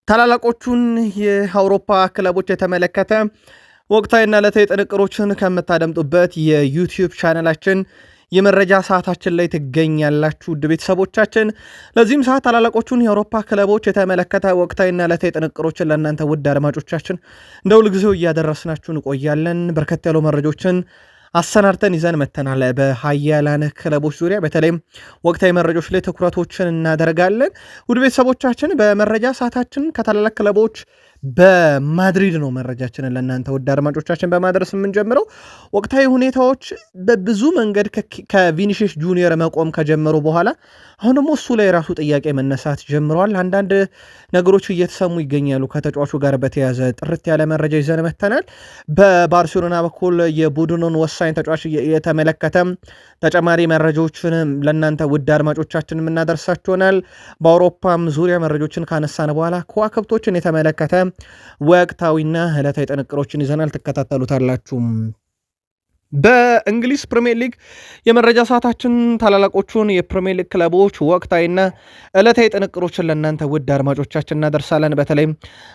ታላላቆቹን የአውሮፓ ክለቦች የተመለከተ ወቅታዊና ዕለታዊ ጥንቅሮችን ከምታደምጡበት የዩቲዩብ ቻናላችን የመረጃ ሰዓታችን ላይ ትገኛላችሁ ውድ ቤተሰቦቻችን። ለዚህም ሰዓት ታላላቆቹን የአውሮፓ ክለቦች የተመለከተ ወቅታዊና ዕለታዊ ጥንቅሮችን ለእናንተ ውድ አድማጮቻችን እንደ ሁልጊዜው እያደረስናችሁ እንቆያለን። በርከት ያሉ መረጃዎችን አሰናድተን ይዘን መተናል። በሀያላን ክለቦች ዙሪያ በተለይም ወቅታዊ መረጃዎች ላይ ትኩረቶችን እናደርጋለን። ውድ ቤተሰቦቻችን በመረጃ ሰዓታችን ከታላላቅ ክለቦች በማድሪድ ነው መረጃችንን ለእናንተ ውድ አድማጮቻችን በማድረስ የምንጀምረው። ወቅታዊ ሁኔታዎች በብዙ መንገድ ከቪኒሺየስ ጁኒየር መቆም ከጀመሩ በኋላ አሁን ደግሞ እሱ ላይ ራሱ ጥያቄ መነሳት ጀምረዋል። አንዳንድ ነገሮች እየተሰሙ ይገኛሉ። ከተጫዋቹ ጋር በተያዘ ጥርት ያለ መረጃ ይዘን መተናል። በባርሴሎና በኩል የቡድኑን ወሳኝ ተጫዋች የተመለከተ ተጨማሪ መረጃዎችን ለእናንተ ውድ አድማጮቻችን የምናደርሳችሆናል። በአውሮፓም ዙሪያ መረጃዎችን ካነሳን በኋላ ከዋክብቶችን የተመለከተ ወቅታዊና ዕለታዊ ጥንቅሮችን ይዘናል። ትከታተሉታላችሁ። በእንግሊዝ ፕሪሚየር ሊግ የመረጃ ሰዓታችን ታላላቆቹን የፕሪሚየር ሊግ ክለቦች ወቅታዊና ዕለታዊ ጥንቅሮችን ለእናንተ ውድ አድማጮቻችን እናደርሳለን። በተለይም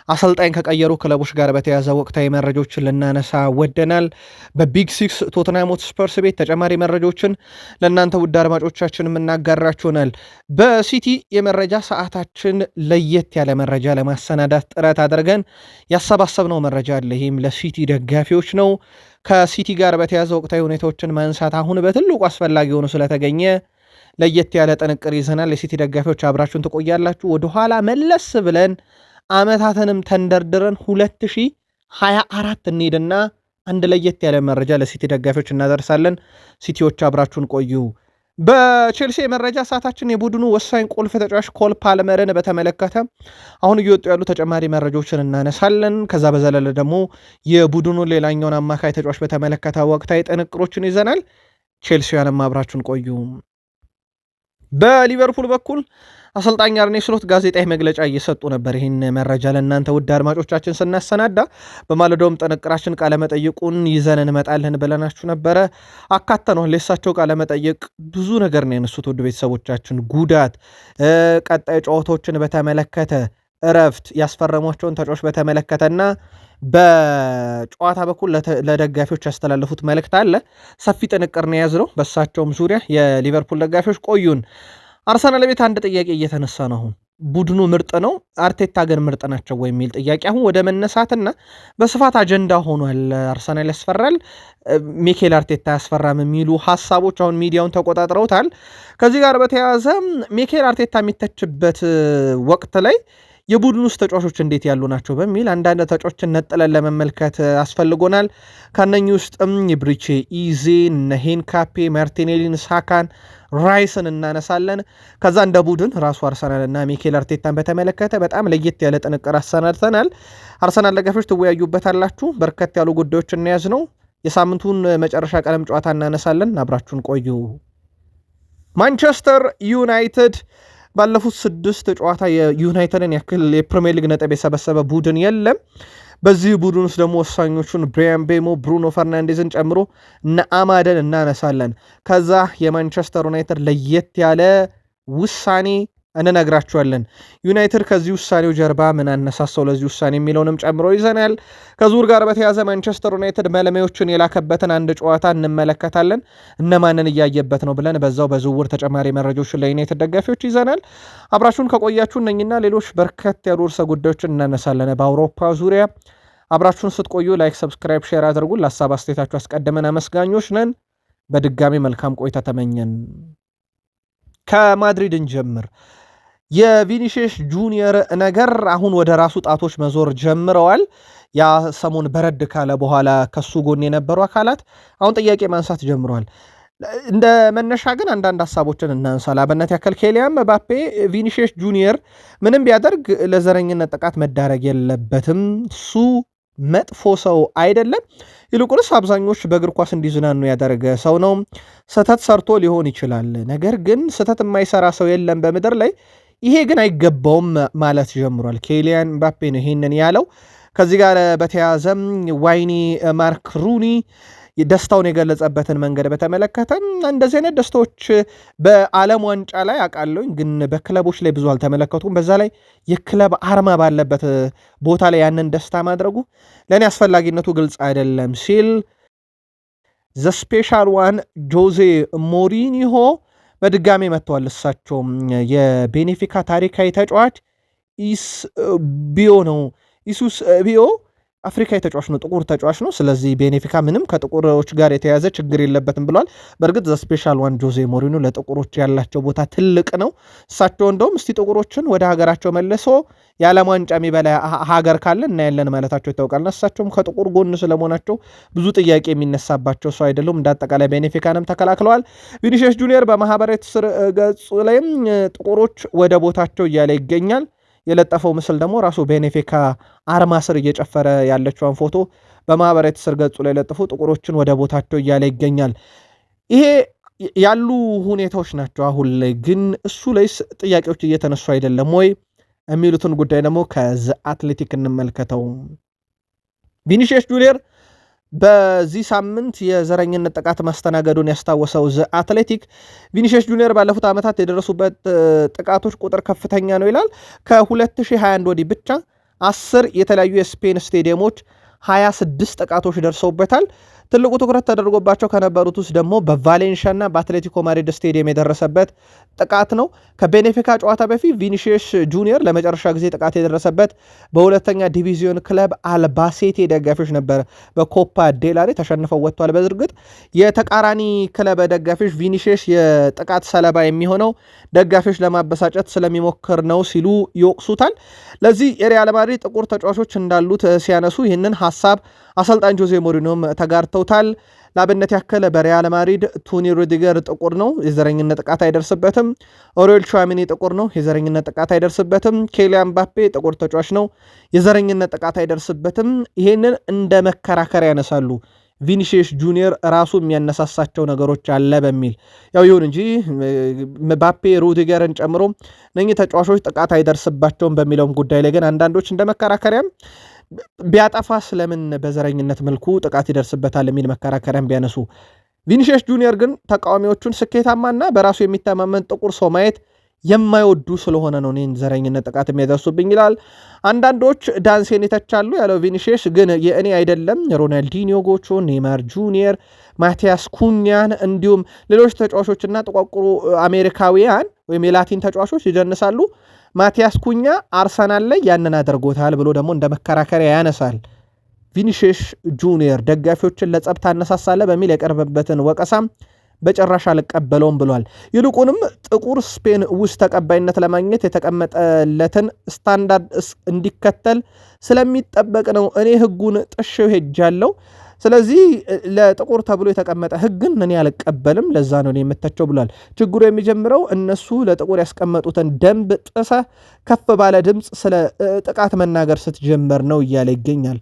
አሰልጣኝ ከቀየሩ ክለቦች ጋር በተያያዘ ወቅታዊ መረጃዎችን ልናነሳ ወደናል። በቢግ ሲክስ ቶተንሃም ሆትስፐርስ ቤት ተጨማሪ መረጃዎችን ለእናንተ ውድ አድማጮቻችን የምናጋራችሁናል። በሲቲ የመረጃ ሰዓታችን ለየት ያለ መረጃ ለማሰናዳት ጥረት አድርገን ያሰባሰብነው መረጃ አለ። ይህም ለሲቲ ደጋፊዎች ነው። ከሲቲ ጋር በተያዘ ወቅታዊ ሁኔታዎችን ማንሳት አሁን በትልቁ አስፈላጊ ሆኖ ስለተገኘ ለየት ያለ ጥንቅር ይዘናል። የሲቲ ደጋፊዎች አብራችሁን ትቆያላችሁ። ወደኋላ መለስ ብለን ዓመታትንም ተንደርድረን 2024 እንሄድና አንድ ለየት ያለ መረጃ ለሲቲ ደጋፊዎች እናደርሳለን። ሲቲዎች አብራችሁን ቆዩ። በቼልሲ የመረጃ ሰዓታችን የቡድኑ ወሳኝ ቁልፍ ተጫዋች ኮል ፓልመርን በተመለከተ አሁን እየወጡ ያሉ ተጨማሪ መረጃዎችን እናነሳለን። ከዛ በዘለለ ደግሞ የቡድኑ ሌላኛውን አማካይ ተጫዋች በተመለከተ ወቅታዊ ጥንቅሮችን ይዘናል። ቼልሲያንም አብራችሁን ቆዩ። በሊቨርፑል በኩል አሰልጣኝ አርኔ ስሎት ጋዜጣዊ መግለጫ እየሰጡ ነበር። ይህን መረጃ ለእናንተ ውድ አድማጮቻችን ስናሰናዳ በማለዳውም ጥንቅራችን ቃለመጠይቁን ይዘን እንመጣለን ብለናችሁ ነበረ። አካተነዋል። የእሳቸው ቃለመጠይቅ ብዙ ነገር ነው ያነሱት። ውድ ቤተሰቦቻችን ጉዳት፣ ቀጣይ ጨዋታዎችን በተመለከተ፣ እረፍት፣ ያስፈረሟቸውን ተጫዋች በተመለከተና በጨዋታ በኩል ለደጋፊዎች ያስተላለፉት መልእክት አለ። ሰፊ ጥንቅር ነው የያዝነው። በእሳቸውም ዙሪያ የሊቨርፑል ደጋፊዎች ቆዩን። አርሰናል ቤት አንድ ጥያቄ እየተነሳ ነው። አሁን ቡድኑ ምርጥ ነው፣ አርቴታ ግን ምርጥ ናቸው ወይ የሚል ጥያቄ አሁን ወደ መነሳትና በስፋት አጀንዳ ሆኗል። አርሰናል ያስፈራል፣ ሚኬል አርቴታ ያስፈራም የሚሉ ሀሳቦች አሁን ሚዲያውን ተቆጣጥረውታል። ከዚህ ጋር በተያያዘ ሚኬል አርቴታ የሚተችበት ወቅት ላይ የቡድን ውስጥ ተጫዋቾች እንዴት ያሉ ናቸው በሚል አንዳንድ ተጫዋቾችን ነጥለን ለመመልከት አስፈልጎናል። ከነኚህ ውስጥም የብሪቼ ኢዜን፣ ሄንካፔ፣ ማርቲኔሊን፣ ሳካን፣ ራይስን እናነሳለን። ከዛ እንደ ቡድን ራሱ አርሰናልና ሚኬል አርቴታን በተመለከተ በጣም ለየት ያለ ጥንቅር አሰናድተናል። አርሰናል ደጋፊዎች ትወያዩበታላችሁ። በርከት ያሉ ጉዳዮች እናያዝ ነው። የሳምንቱን መጨረሻ ቀለም ጨዋታ እናነሳለን። አብራችሁን ቆዩ። ማንቸስተር ዩናይትድ ባለፉት 6 ጨዋታ የዩናይትድን ያክል የፕሪሚየር ሊግ ነጥብ የሰበሰበ ቡድን የለም። በዚህ ቡድን ውስጥ ደግሞ ወሳኞቹን ብሪያን ቤሞ፣ ብሩኖ ፈርናንዴዝን ጨምሮ እነ አማደን እናነሳለን። ከዛ የማንቸስተር ዩናይትድ ለየት ያለ ውሳኔ እንነግራችኋለን። ዩናይትድ ከዚህ ውሳኔው ጀርባ ምን አነሳሳው ለዚህ ውሳኔ የሚለውንም ጨምሮ ይዘናል። ከዙር ጋር በተያዘ ማንቸስተር ዩናይትድ መለመዮችን የላከበትን አንድ ጨዋታ እንመለከታለን። እነማንን እያየበት ነው ብለን በዛው በዝውውር ተጨማሪ መረጃዎችን ለዩናይትድ ደጋፊዎች ይዘናል። አብራችሁን ከቆያችሁ እነኝና ሌሎች በርከት ያሉ ርዕሰ ጉዳዮችን እናነሳለን። በአውሮፓ ዙሪያ አብራችሁን ስትቆዩ ላይክ፣ ሰብስክራይብ፣ ሼር አድርጉን። ለሀሳብ አስተያየታችሁ አስቀድመን አመስጋኞች ነን። በድጋሚ መልካም ቆይታ ተመኘን። ከማድሪድን ጀምር የቪኒሺየስ ጁኒየር ነገር አሁን ወደ ራሱ ጣቶች መዞር ጀምረዋል። ያ ሰሞን በረድ ካለ በኋላ ከሱ ጎን የነበሩ አካላት አሁን ጥያቄ ማንሳት ጀምረዋል። እንደ መነሻ ግን አንዳንድ ሀሳቦችን እናንሳ። ለአብነት ያክል ኬሊያን ምባፔ ቪኒሺየስ ጁኒየር ምንም ቢያደርግ ለዘረኝነት ጥቃት መዳረግ የለበትም፣ እሱ መጥፎ ሰው አይደለም፣ ይልቁንስ አብዛኞች በእግር ኳስ እንዲዝናኑ ያደረገ ሰው ነው። ስህተት ሰርቶ ሊሆን ይችላል፣ ነገር ግን ስህተት የማይሰራ ሰው የለም በምድር ላይ፣ ይሄ ግን አይገባውም ማለት ጀምሯል። ኬሊያን ምባፔ ነው ይሄንን ያለው። ከዚህ ጋር በተያያዘም ዋይኒ ማርክ ሩኒ ደስታውን የገለጸበትን መንገድ በተመለከተ እንደዚህ አይነት ደስታዎች በዓለም ዋንጫ ላይ አውቃለሁኝ፣ ግን በክለቦች ላይ ብዙ አልተመለከቱም። በዛ ላይ የክለብ አርማ ባለበት ቦታ ላይ ያንን ደስታ ማድረጉ ለእኔ አስፈላጊነቱ ግልጽ አይደለም ሲል ዘ ስፔሻል ዋን ጆዜ ሞሪኒሆ በድጋሚ መጥተዋል። እሳቸውም የቤኔፊካ ታሪካዊ ተጫዋች ኢስ ቢዮ ነው። ኢሱስ ቢዮ አፍሪካዊ ተጫዋች ነው፣ ጥቁር ተጫዋች ነው። ስለዚህ ቤኔፊካ ምንም ከጥቁሮች ጋር የተያዘ ችግር የለበትም ብሏል። በእርግጥ ዘ ስፔሻል ዋን ጆዜ ሞሪኒዮ ለጥቁሮች ያላቸው ቦታ ትልቅ ነው። እሳቸው እንደውም እስቲ ጥቁሮችን ወደ ሀገራቸው መልሶ የዓለም ዋንጫ የሚበላ ሀገር ካለ እናያለን ማለታቸው ይታወቃልና እሳቸውም ከጥቁር ጎን ስለመሆናቸው ብዙ ጥያቄ የሚነሳባቸው ሰው አይደሉም። እንደ አጠቃላይ ቤኔፊካንም ተከላክለዋል። ቪኒሺየስ ጁኒየር በማህበራዊ ትስስር ገጹ ላይም ጥቁሮች ወደ ቦታቸው እያለ ይገኛል። የለጠፈው ምስል ደግሞ ራሱ ቤኔፊካ አርማ ስር እየጨፈረ ያለችውን ፎቶ በማህበራዊ ትስስር ገጹ ላይ ለጥፎ ጥቁሮችን ወደ ቦታቸው እያለ ይገኛል። ይሄ ያሉ ሁኔታዎች ናቸው። አሁን ላይ ግን እሱ ላይ ጥያቄዎች እየተነሱ አይደለም ወይ የሚሉትን ጉዳይ ደግሞ ከዘ አትሌቲክ እንመልከተው። ቪኒሺየስ ጁኒየር በዚህ ሳምንት የዘረኝነት ጥቃት ማስተናገዱን ያስታወሰው ዘ አትሌቲክ ቪኒሺየስ ጁኒየር ባለፉት ዓመታት የደረሱበት ጥቃቶች ቁጥር ከፍተኛ ነው ይላል። ከ2021 ወዲህ ብቻ 10 የተለያዩ የስፔን ስቴዲየሞች 26 ጥቃቶች ደርሰውበታል። ትልቁ ትኩረት ተደርጎባቸው ከነበሩት ውስጥ ደግሞ በቫሌንሺያ እና በአትሌቲኮ ማድሪድ ስቴዲየም የደረሰበት ጥቃት ነው። ከቤኔፊካ ጨዋታ በፊት ቪኒሺየስ ጁኒየር ለመጨረሻ ጊዜ ጥቃት የደረሰበት በሁለተኛ ዲቪዚዮን ክለብ አልባሴቴ ደጋፊዎች ነበረ። በኮፓ ዴላሬ ተሸንፈው ወጥቷል። በዝርግጥ የተቃራኒ ክለብ ደጋፊዎች ቪኒሺየስ የጥቃት ሰለባ የሚሆነው ደጋፊዎች ለማበሳጨት ስለሚሞክር ነው ሲሉ ይወቅሱታል። ለዚህ የሪያል ማድሪድ ጥቁር ተጫዋቾች እንዳሉት ሲያነሱ ይህንን ሐሳብ አሰልጣኝ ጆዜ ሞሪኒዮም ተጋርተውታል። ላብነት ያከለ በሪያል ማድሪድ ቶኒ ሩዲገር ጥቁር ነው፣ የዘረኝነት ጥቃት አይደርስበትም። ኦሬል ቹዋሚኒ ጥቁር ነው፣ የዘረኝነት ጥቃት አይደርስበትም። ኬሊያን ምባፔ ጥቁር ተጫዋች ነው፣ የዘረኝነት ጥቃት አይደርስበትም። ይሄንን እንደ መከራከሪያ ያነሳሉ። ቪኒሺየስ ጁኒየር ራሱ የሚያነሳሳቸው ነገሮች አለ በሚል ያው ይሁን እንጂ ምባፔ ሩዲገርን ጨምሮ እነኚህ ተጫዋቾች ጥቃት አይደርስባቸውም በሚለውም ጉዳይ ላይ ግን አንዳንዶች እንደ መከራከሪያም ቢያጠፋ ስለምን በዘረኝነት መልኩ ጥቃት ይደርስበታል የሚል መከራከሪያም ቢያነሱ፣ ቪኒሺየስ ጁኒየር ግን ተቃዋሚዎቹን ስኬታማና በራሱ የሚተማመን ጥቁር ሰው ማየት የማይወዱ ስለሆነ ነው እኔን ዘረኝነት ጥቃት የሚያደርሱብኝ ይላል። አንዳንዶች ዳንሴን ይተቻሉ ያለው ቪኒሺየስ ግን የእኔ አይደለም፣ ሮናልዲኒዮ ጎቾ፣ ኔይማር ጁኒየር፣ ማቲያስ ኩኛን እንዲሁም ሌሎች ተጫዋቾችና ጥቋቁሩ አሜሪካውያን ወይም የላቲን ተጫዋቾች ይደንሳሉ። ማቲያስ ኩኛ አርሰናል ላይ ያንን አድርጎታል ብሎ ደግሞ እንደ መከራከሪያ ያነሳል። ቪኒሺየስ ጁኒየር ደጋፊዎችን ለጸብ ታነሳሳለ በሚል የቀረበበትን ወቀሳም በጭራሽ አልቀበለውም ብሏል። ይልቁንም ጥቁር ስፔን ውስጥ ተቀባይነት ለማግኘት የተቀመጠለትን ስታንዳርድ እንዲከተል ስለሚጠበቅ ነው እኔ ህጉን ጥሼው ሄጃለሁ። ስለዚህ ለጥቁር ተብሎ የተቀመጠ ህግን እኔ አልቀበልም፣ ለዛ ነው እኔ የምተቸው ብሏል። ችግሩ የሚጀምረው እነሱ ለጥቁር ያስቀመጡትን ደንብ ጥሰ ከፍ ባለ ድምፅ ስለ ጥቃት መናገር ስትጀምር ነው እያለ ይገኛል።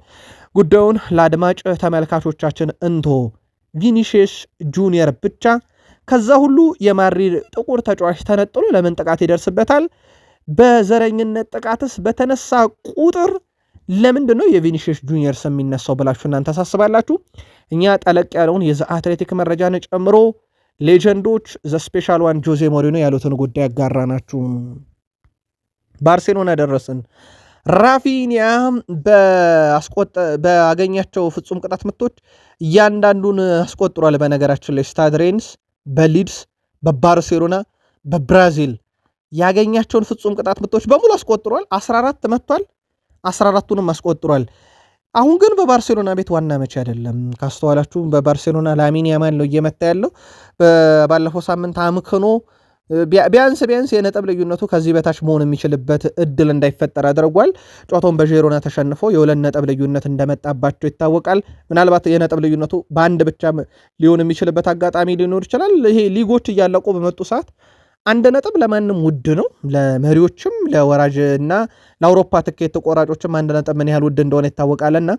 ጉዳዩን ለአድማጭ ተመልካቾቻችን እንቶ ቪኒሺየስ ጁኒየር ብቻ ከዛ ሁሉ የማድሪድ ጥቁር ተጫዋች ተነጥሎ ለምን ጥቃት ይደርስበታል? በዘረኝነት ጥቃትስ በተነሳ ቁጥር ለምንድን ነው የቪኒሺየስ ጁኒየር ስም የሚነሳው ብላችሁ እናንተ ታስባላችሁ? እኛ ጠለቅ ያለውን የዘ አትሌቲክ መረጃን ጨምሮ ሌጀንዶች ዘ ስፔሻል ዋን ጆዜ ሞሪኒዮ ያሉትን ጉዳይ ያጋራናችሁ። ባርሴሎና ደረስን። ራፊኒያ በአገኛቸው ፍጹም ቅጣት ምቶች እያንዳንዱን አስቆጥሯል። በነገራችን ላይ ስታድ ሬንስ በሊድስ በባርሴሎና በብራዚል ያገኛቸውን ፍጹም ቅጣት ምቶች በሙሉ አስቆጥሯል። 14 መጥቷል፣ 14ቱንም አስቆጥሯል። አሁን ግን በባርሴሎና ቤት ዋና መቼ አይደለም። ካስተዋላችሁ በባርሴሎና ላሚን ያማል ነው እየመታ ያለው። ባለፈው ሳምንት አምክኖ ቢያንስ የነጥብ ልዩነቱ ከዚህ በታች መሆን የሚችልበት እድል እንዳይፈጠር አድርጓል። ጨዋታውን በዢሮና ተሸንፎ የሁለት ነጥብ ልዩነት እንደመጣባቸው ይታወቃል። ምናልባት የነጥብ ልዩነቱ በአንድ ብቻ ሊሆን የሚችልበት አጋጣሚ ሊኖር ይችላል። ይሄ ሊጎች እያለቁ በመጡ ሰዓት አንድ ነጥብ ለማንም ውድ ነው። ለመሪዎችም ለወራጅ እና ለአውሮፓ ትኬት ተቆራጮችም አንድ ነጥብ ምን ያህል ውድ እንደሆነ ይታወቃልና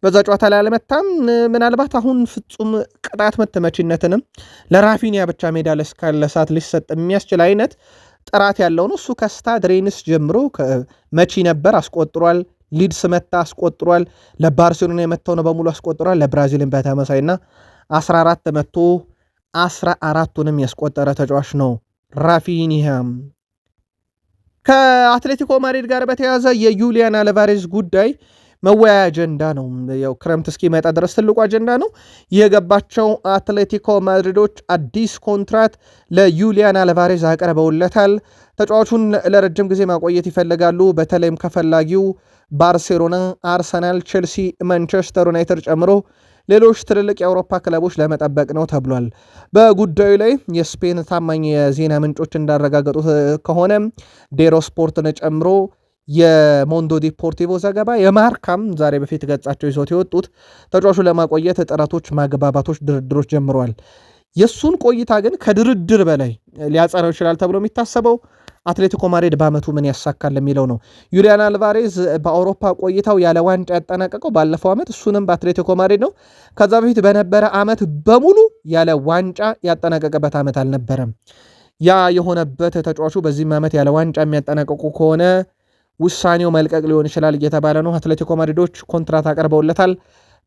በዛ ጨዋታ ላይ አለመታም። ምናልባት አሁን ፍጹም ቅጣት ምት መቺነትንም ለራፊኒያ ብቻ ሜዳ ላይ እስካለ ሰዓት ሊሰጥ የሚያስችል አይነት ጥራት ያለው ነው። እሱ ከስታድ ሬንስ ጀምሮ መቺ ነበር፣ አስቆጥሯል። ሊድስ መታ አስቆጥሯል። ለባርሴሎና የመታው ነው በሙሉ አስቆጥሯል። ለብራዚልን በተመሳይና 14 መቶ 14ቱንም ያስቆጠረ ተጫዋች ነው ራፊኒሃ። ከአትሌቲኮ ማድሪድ ጋር በተያያዘ የዩሊያን አልቫሬዝ ጉዳይ መወያያ አጀንዳ ነው። ያው ክረምት እስኪመጣ ድረስ ትልቁ አጀንዳ ነው። የገባቸው አትሌቲኮ ማድሪዶች አዲስ ኮንትራት ለዩሊያን አልቫሬዝ አቅርበውለታል። ተጫዋቹን ለረጅም ጊዜ ማቆየት ይፈልጋሉ። በተለይም ከፈላጊው ባርሴሎና፣ አርሰናል፣ ቼልሲ፣ ማንቸስተር ዩናይትድ ጨምሮ ሌሎች ትልልቅ የአውሮፓ ክለቦች ለመጠበቅ ነው ተብሏል። በጉዳዩ ላይ የስፔን ታማኝ የዜና ምንጮች እንዳረጋገጡት ከሆነ ዴሮ ስፖርትን ጨምሮ የሞንዶ ዲፖርቲቮ ዘገባ የማርካም ዛሬ በፊት ገጻቸው ይዞት የወጡት ተጫዋቹን ለማቆየት ጥረቶች፣ ማግባባቶች፣ ድርድሮች ጀምረዋል። የሱን ቆይታ ግን ከድርድር በላይ ሊያጸናው ይችላል ተብሎ የሚታሰበው አትሌቲኮ ማድሪድ በአመቱ ምን ያሳካል የሚለው ነው። ዩሊያን አልቫሬዝ በአውሮፓ ቆይታው ያለ ዋንጫ ያጠናቀቀው ባለፈው ዓመት እሱንም በአትሌቲኮ ማድሪድ ነው። ከዛ በፊት በነበረ ዓመት በሙሉ ያለ ዋንጫ ያጠናቀቀበት ዓመት አልነበረም። ያ የሆነበት ተጫዋቹ በዚህም ዓመት ያለ ዋንጫ የሚያጠናቀቁ ከሆነ ውሳኔው መልቀቅ ሊሆን ይችላል እየተባለ ነው። አትሌቲኮ ማድሪዶች ኮንትራት አቀርበውለታል።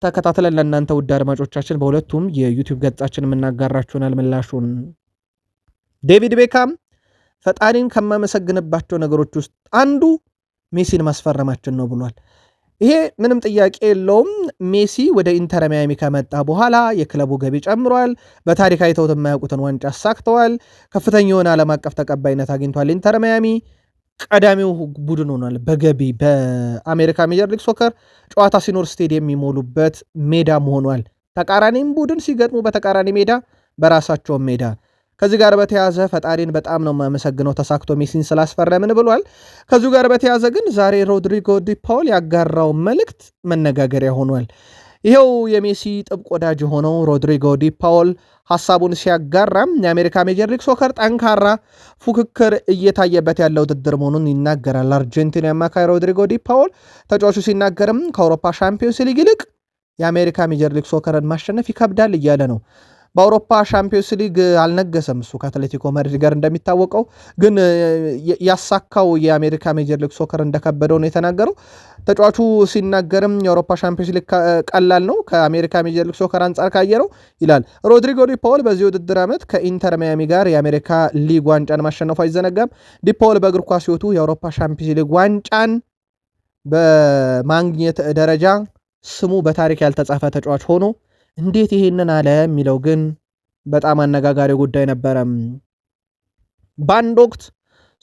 ተከታትለን ለእናንተ ውድ አድማጮቻችን በሁለቱም የዩቲዩብ ገጻችን የምናጋራችሁናል ምላሹን። ዴቪድ ቤካም ፈጣሪን ከማመሰግንባቸው ነገሮች ውስጥ አንዱ ሜሲን ማስፈረማችን ነው ብሏል። ይሄ ምንም ጥያቄ የለውም። ሜሲ ወደ ኢንተር ሚያሚ ከመጣ በኋላ የክለቡ ገቢ ጨምሯል። በታሪክ አይተውት የማያውቁትን ዋንጫ አሳክተዋል። ከፍተኛ የሆነ ዓለም አቀፍ ተቀባይነት አግኝቷል። ኢንተር ሚያሚ ቀዳሚው ቡድን ሆኗል በገቢ በአሜሪካ ሜጀር ሊግ ሶከር ጨዋታ ሲኖር ስቴዲየም የሚሞሉበት ሜዳም ሆኗል። ተቃራኒም ቡድን ሲገጥሙ በተቃራኒ ሜዳ በራሳቸውም ሜዳ። ከዚህ ጋር በተያዘ ፈጣሪን በጣም ነው የማመሰግነው ተሳክቶ ሜሲን ስላስፈረምን ብሏል። ከዚሁ ጋር በተያዘ ግን ዛሬ ሮድሪጎ ዲ ፓውል ያጋራው መልእክት መነጋገሪያ ሆኗል። ይኸው የሜሲ ጥብቅ ወዳጅ የሆነው ሮድሪጎ ዲ ፓውል ሐሳቡን ሲያጋራም የአሜሪካ ሜጀር ሊግ ሶከር ጠንካራ ፉክክር እየታየበት ያለው ውድድር መሆኑን ይናገራል። አርጀንቲና አማካይ ሮድሪጎ ዲ ፓውል ተጫዋቹ ሲናገርም ከአውሮፓ ሻምፒዮንስ ሊግ ይልቅ የአሜሪካ ሜጀር ሊግ ሶከርን ማሸነፍ ይከብዳል እያለ ነው። በአውሮፓ ሻምፒዮንስ ሊግ አልነገሰም እሱ ከአትሌቲኮ ማድሪድ ጋር እንደሚታወቀው፣ ግን ያሳካው የአሜሪካ ሜጀር ሊግ ሶከር እንደከበደው ነው የተናገረው። ተጫዋቹ ሲናገርም የአውሮፓ ሻምፒዮንስ ሊግ ቀላል ነው ከአሜሪካ ሜጀር ሊግ ሶከር አንጻር ካየረው ይላል። ሮድሪጎ ዲ ፓውል በዚህ ውድድር ዓመት ከኢንተር ሚያሚ ጋር የአሜሪካ ሊግ ዋንጫን ማሸነፉ አይዘነጋም። ዲ ፓውል በእግር ኳስ ሕይወቱ የአውሮፓ ሻምፒዮንስ ሊግ ዋንጫን በማግኘት ደረጃ ስሙ በታሪክ ያልተጻፈ ተጫዋች ሆኖ እንዴት ይሄንን አለ የሚለው ግን በጣም አነጋጋሪ ጉዳይ ነበረ። በአንድ ወቅት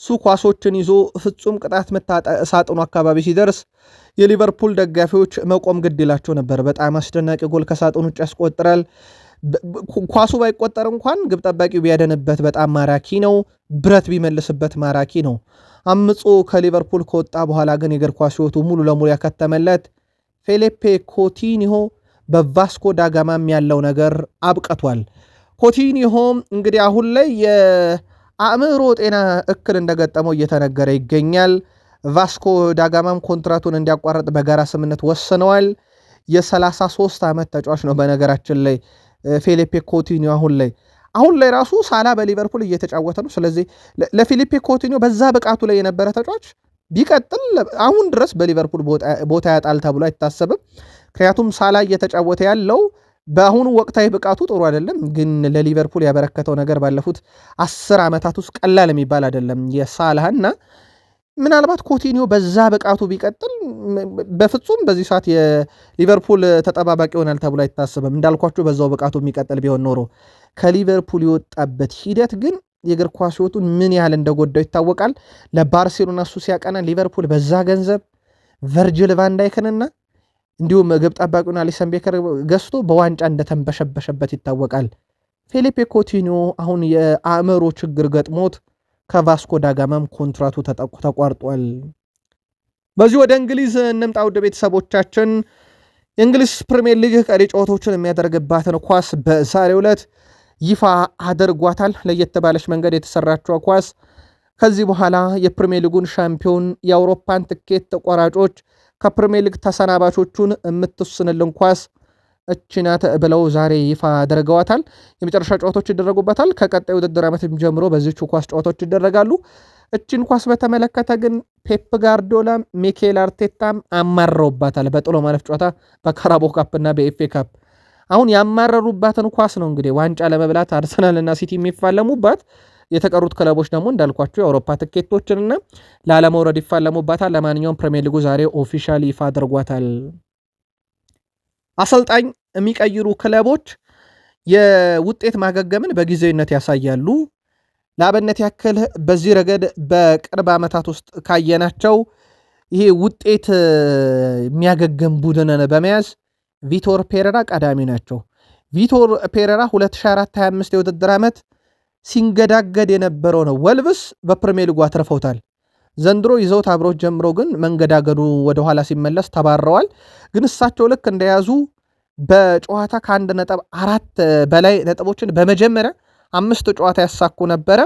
እሱ ኳሶችን ይዞ ፍጹም ቅጣት ምት ሳጥኑ አካባቢ ሲደርስ የሊቨርፑል ደጋፊዎች መቆም ግድ ይላቸው ነበር። በጣም አስደናቂ ጎል ከሳጥኑ ውጭ ያስቆጥራል። ኳሱ ባይቆጠር እንኳን ግብ ጠባቂው ቢያደንበት በጣም ማራኪ ነው። ብረት ቢመልስበት ማራኪ ነው። አምጾ ከሊቨርፑል ከወጣ በኋላ ግን የእግር ኳስ ሕይወቱ ሙሉ ለሙሉ ያከተመለት ፌሊፔ ኮቲኒሆ በቫስኮ ዳጋማም ያለው ነገር አብቅቷል። ኮቲኒሆ እንግዲህ አሁን ላይ የአእምሮ ጤና እክል እንደገጠመው እየተነገረ ይገኛል። ቫስኮ ዳጋማም ኮንትራቱን እንዲያቋረጥ በጋራ ስምምነት ወስነዋል። የ33 ዓመት ተጫዋች ነው በነገራችን ላይ ፌሊፔ ኮቲኒዮ አሁን ላይ ራሱ ሳላ በሊቨርፑል እየተጫወተ ነው። ስለዚህ ለፊሊፔ ኮቲኒዮ በዛ ብቃቱ ላይ የነበረ ተጫዋች ቢቀጥል አሁን ድረስ በሊቨርፑል ቦታ ያጣል ተብሎ አይታሰብም። ምክንያቱም ሳላ እየተጫወተ ያለው በአሁኑ ወቅታዊ ብቃቱ ጥሩ አይደለም፣ ግን ለሊቨርፑል ያበረከተው ነገር ባለፉት 10 ዓመታት ውስጥ ቀላል የሚባል አይደለም የሳላህ እና ምናልባት ኮቲኒዮ በዛ ብቃቱ ቢቀጥል በፍጹም በዚህ ሰዓት የሊቨርፑል ተጠባባቂ ይሆናል ተብሎ አይታሰብም። እንዳልኳችሁ በዛው ብቃቱ የሚቀጥል ቢሆን ኖሮ ከሊቨርፑል የወጣበት ሂደት ግን የእግር ኳስ ሕይወቱን ምን ያህል እንደጎዳው ይታወቃል። ለባርሴሎና እሱ ሲያቀና ሊቨርፑል በዛ ገንዘብ ቨርጅል ቫንዳይክንና እንዲሁም ግብ ጠባቂውን አሊሰን ቤከር ገዝቶ በዋንጫ እንደተንበሸበሸበት ይታወቃል። ፌሊፔ ኮቲኒዮ አሁን የአእምሮ ችግር ገጥሞት ከቫስኮ ዳጋማም ኮንትራቱ ተቋርጧል። በዚህ ወደ እንግሊዝ እንምጣ ውድ ቤተሰቦቻችን። የእንግሊዝ ፕሪሚየር ሊግ ቀሪ ጨዋታዎችን የሚያደርግባትን ኳስ በዛሬው ዕለት ይፋ አድርጓታል። ለየት ባለች መንገድ የተሰራችው ኳስ ከዚህ በኋላ የፕሪሚየር ሊጉን ሻምፒዮን የአውሮፓን ትኬት ተቆራጮች ከፕሪሚየር ሊግ ተሰናባቾቹን የምትወስንልን ኳስ እችናት ብለው ዛሬ ይፋ አድርገዋታል። የመጨረሻ ጨዋታዎች ይደረጉበታል። ከቀጣይ ውድድር ዓመት ጀምሮ በዚህቹ ኳስ ጨዋታዎች ይደረጋሉ። እችን ኳስ በተመለከተ ግን ፔፕ ጋርዲዮላ ሚኬል አርቴታም አማረውባታል። በጥሎ ማለፍ ጨዋታ በካራቦ ካፕ እና በኤፍኤ ካፕ አሁን ያማረሩባትን ኳስ ነው እንግዲህ ዋንጫ ለመብላት አርሰናል እና ሲቲ የሚፋለሙባት። የተቀሩት ክለቦች ደግሞ እንዳልኳቸው የአውሮፓ ትኬቶችንና ላለመውረድ ይፋለሙባታል። ለማንኛውም ፕሪሚየር ሊጉ ዛሬ ኦፊሻሊ ይፋ አድርጓታል። አሰልጣኝ የሚቀይሩ ክለቦች የውጤት ማገገምን በጊዜያዊነት ያሳያሉ። ለአብነት ያክል በዚህ ረገድ በቅርብ ዓመታት ውስጥ ካየናቸው ይሄ ውጤት የሚያገገም ቡድንን በመያዝ ቪቶር ፔሬራ ቀዳሚ ናቸው። ቪቶር ፔሬራ 2024/25 የውድድር ዓመት ሲንገዳገድ የነበረው ነው ወልቭስ በፕሪሚየር ሊጉ አትርፈውታል። ዘንድሮ ይዘውት አብሮት ጀምሮ ግን መንገዳገዱ ወደኋላ ሲመለስ ተባረዋል። ግን እሳቸው ልክ እንደያዙ በጨዋታ ከ1.4 በላይ ነጥቦችን በመጀመሪያ 5 ጨዋታ ያሳኩ ነበረ።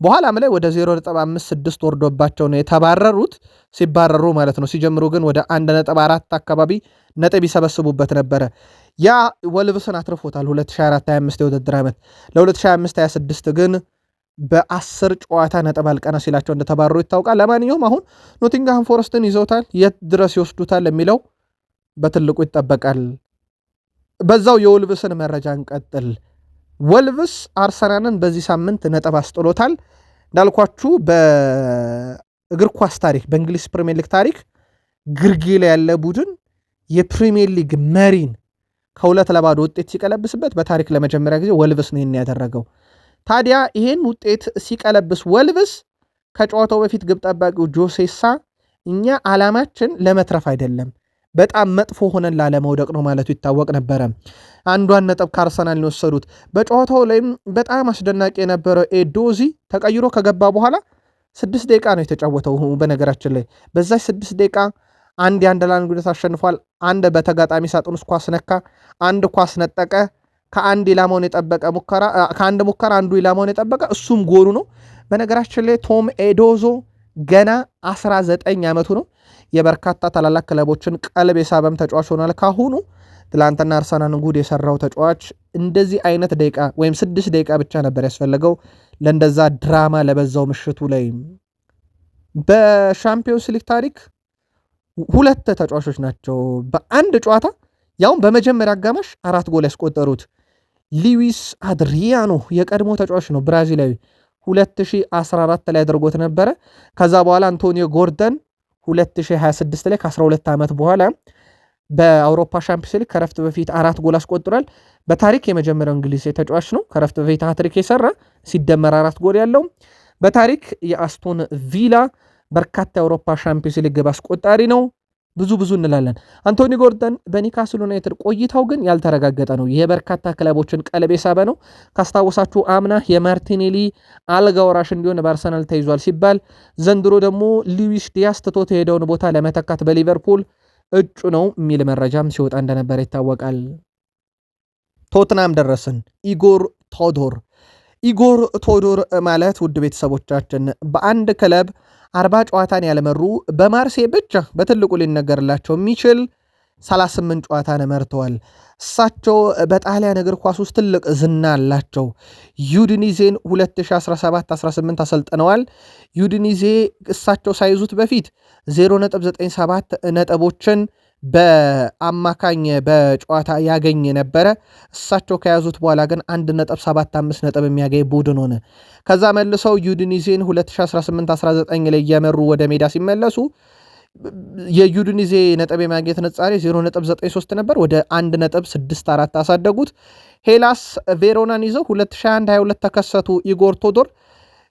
በኋላም ላይ ወደ 0.56 ወርዶባቸው ነው የተባረሩት። ሲባረሩ ማለት ነው። ሲጀምሩ ግን ወደ 1.4 አካባቢ ነጥብ ይሰበስቡበት ነበረ። ያ ወልቭስን አትርፎታል 2024/25 የውድድር ዓመት። ለ2025/26 ግን በ10 ጨዋታ ነጥብ አልቀና ሲላቸው እንደተባረሩ ይታወቃል። ለማንኛውም አሁን ኖቲንግሃም ፎረስትን ይዘውታል። የት ድረስ ይወስዱታል የሚለው በትልቁ ይጠበቃል። በዛው የወልቭስን መረጃ እንቀጥል። ወልቭስ አርሰናልን በዚህ ሳምንት ነጥብ አስጥሎታል። እንዳልኳችሁ በእግር ኳስ ታሪክ በእንግሊዝ ፕሪሚየር ሊግ ታሪክ ግርጌ ላይ ያለ ቡድን የፕሪሚየር ሊግ መሪን ከ2-0 ውጤት ሲቀለብስበት በታሪክ ለመጀመሪያ ጊዜ ወልቭስ ነው ይህን ያደረገው። ታዲያ ይህን ውጤት ሲቀለብስ ወልቭስ ከጨዋታው በፊት ግብ ጠባቂው ጆሴሳ እኛ ዓላማችን ለመትረፍ አይደለም በጣም መጥፎ ሆነን ላለመውደቅ ነው ማለቱ ይታወቅ ነበረ። አንዷን ነጥብ ከአርሰናል የወሰዱት በጨዋታው ላይም በጣም አስደናቂ የነበረው ኤዶዚ ተቀይሮ ከገባ በኋላ 6 ደቂቃ ነው የተጫወተው። በነገራችን ላይ በዛች 6 ደቂቃ አንድ የአንድ ለአንድ ጉዳት አሸንፏል። አንድ በተጋጣሚ ሳጥን ውስጥ ኳስ ነካ፣ አንድ ኳስ ነጠቀ። ከአንድ ኢላማውን የጠበቀ ሙከራ ከአንድ ሙከራ አንዱ ኢላማውን የጠበቀ እሱም ጎሉ ነው። በነገራችን ላይ ቶም ኤዶዞ ገና 19 ዓመቱ ነው። የበርካታ ታላላቅ ክለቦችን ቀልብ የሳበም ተጫዋች ሆኗል። ካሁኑ ትላንትና አርሰናልን ጉድ የሰራው ተጫዋች እንደዚህ አይነት ደቂቃ ወይም 6 ደቂቃ ብቻ ነበር ያስፈለገው ለእንደዛ ድራማ ለበዛው ምሽቱ ላይ። በሻምፒዮንስ ሊግ ታሪክ 2 ተጫዋቾች ናቸው በአንድ ጨዋታ ያውም በመጀመሪያ አጋማሽ 4 ጎል ያስቆጠሩት። ሉዊስ አድሪያኖ የቀድሞ ተጫዋች ነው ብራዚላዊ 2014 ላይ አድርጎት ነበረ። ከዛ በኋላ አንቶኒዮ ጎርደን 2026 ላይ ከ12 ዓመት በኋላ በአውሮፓ ሻምፒዮንስ ሊግ ከረፍት በፊት 4 ጎል አስቆጥሯል። በታሪክ የመጀመሪያው እንግሊዝ ተጫዋች ነው ከረፍት በፊት ሃትሪክ የሰራ ሲደመር 4 ጎል ያለው። በታሪክ የአስቶን ቪላ በርካታ የአውሮፓ ሻምፒዮንስ ሊግ ግብ አስቆጣሪ ነው። ብዙ እንላለን። አንቶኒ ጎርደን በኒካስል ዩናይትድ ቆይታው ግን ያልተረጋገጠ ነው። የበርካታ ክለቦችን ቀልብ የሳበ ነው። ካስታወሳችሁ አምና የማርቲኔሊ አልጋ ወራሽ እንዲሆን በአርሰናል ተይዟል ሲባል ዘንድሮ ደግሞ ሉዊስ ዲያስ ትቶት የሄደውን ቦታ ለመተካት በሊቨርፑል እጩ ነው የሚል መረጃም ሲወጣ እንደነበረ ይታወቃል። ቶትናም ደረስን። ኢጎር ቶዶር ማለት ውድ ቤተሰቦቻችን በአንድ ክለብ 40 ጨዋታን ያልመሩ በማርሴ ብቻ በትልቁ ሊነገርላቸው የሚችል 38 ጨዋታን መርተዋል። እሳቸው በጣሊያን እግር ኳስ ውስጥ ትልቅ ዝና አላቸው። ዩዲኒዜን 2017-18 አሰልጥነዋል። ዩዲኒዜ እሳቸው ሳይዙት በፊት 0.97 ነጥቦችን በአማካኝ በጨዋታ ያገኝ ነበረ። እሳቸው ከያዙት በኋላ ግን 1.75 ነጥብ የሚያገኝ ቡድን ሆነ። ከዛ መልሰው ዩዲኒዜን 2018-19 ላይ እየመሩ ወደ ሜዳ ሲመለሱ የዩዲኒዜ ነጥብ የማግኘት ንጻሬ 0.93 ነበር፣ ወደ 1.64 አሳደጉት። ሄላስ ቬሮናን ይዘው 2021-22 ተከሰቱ። ኢጎር ቶዶር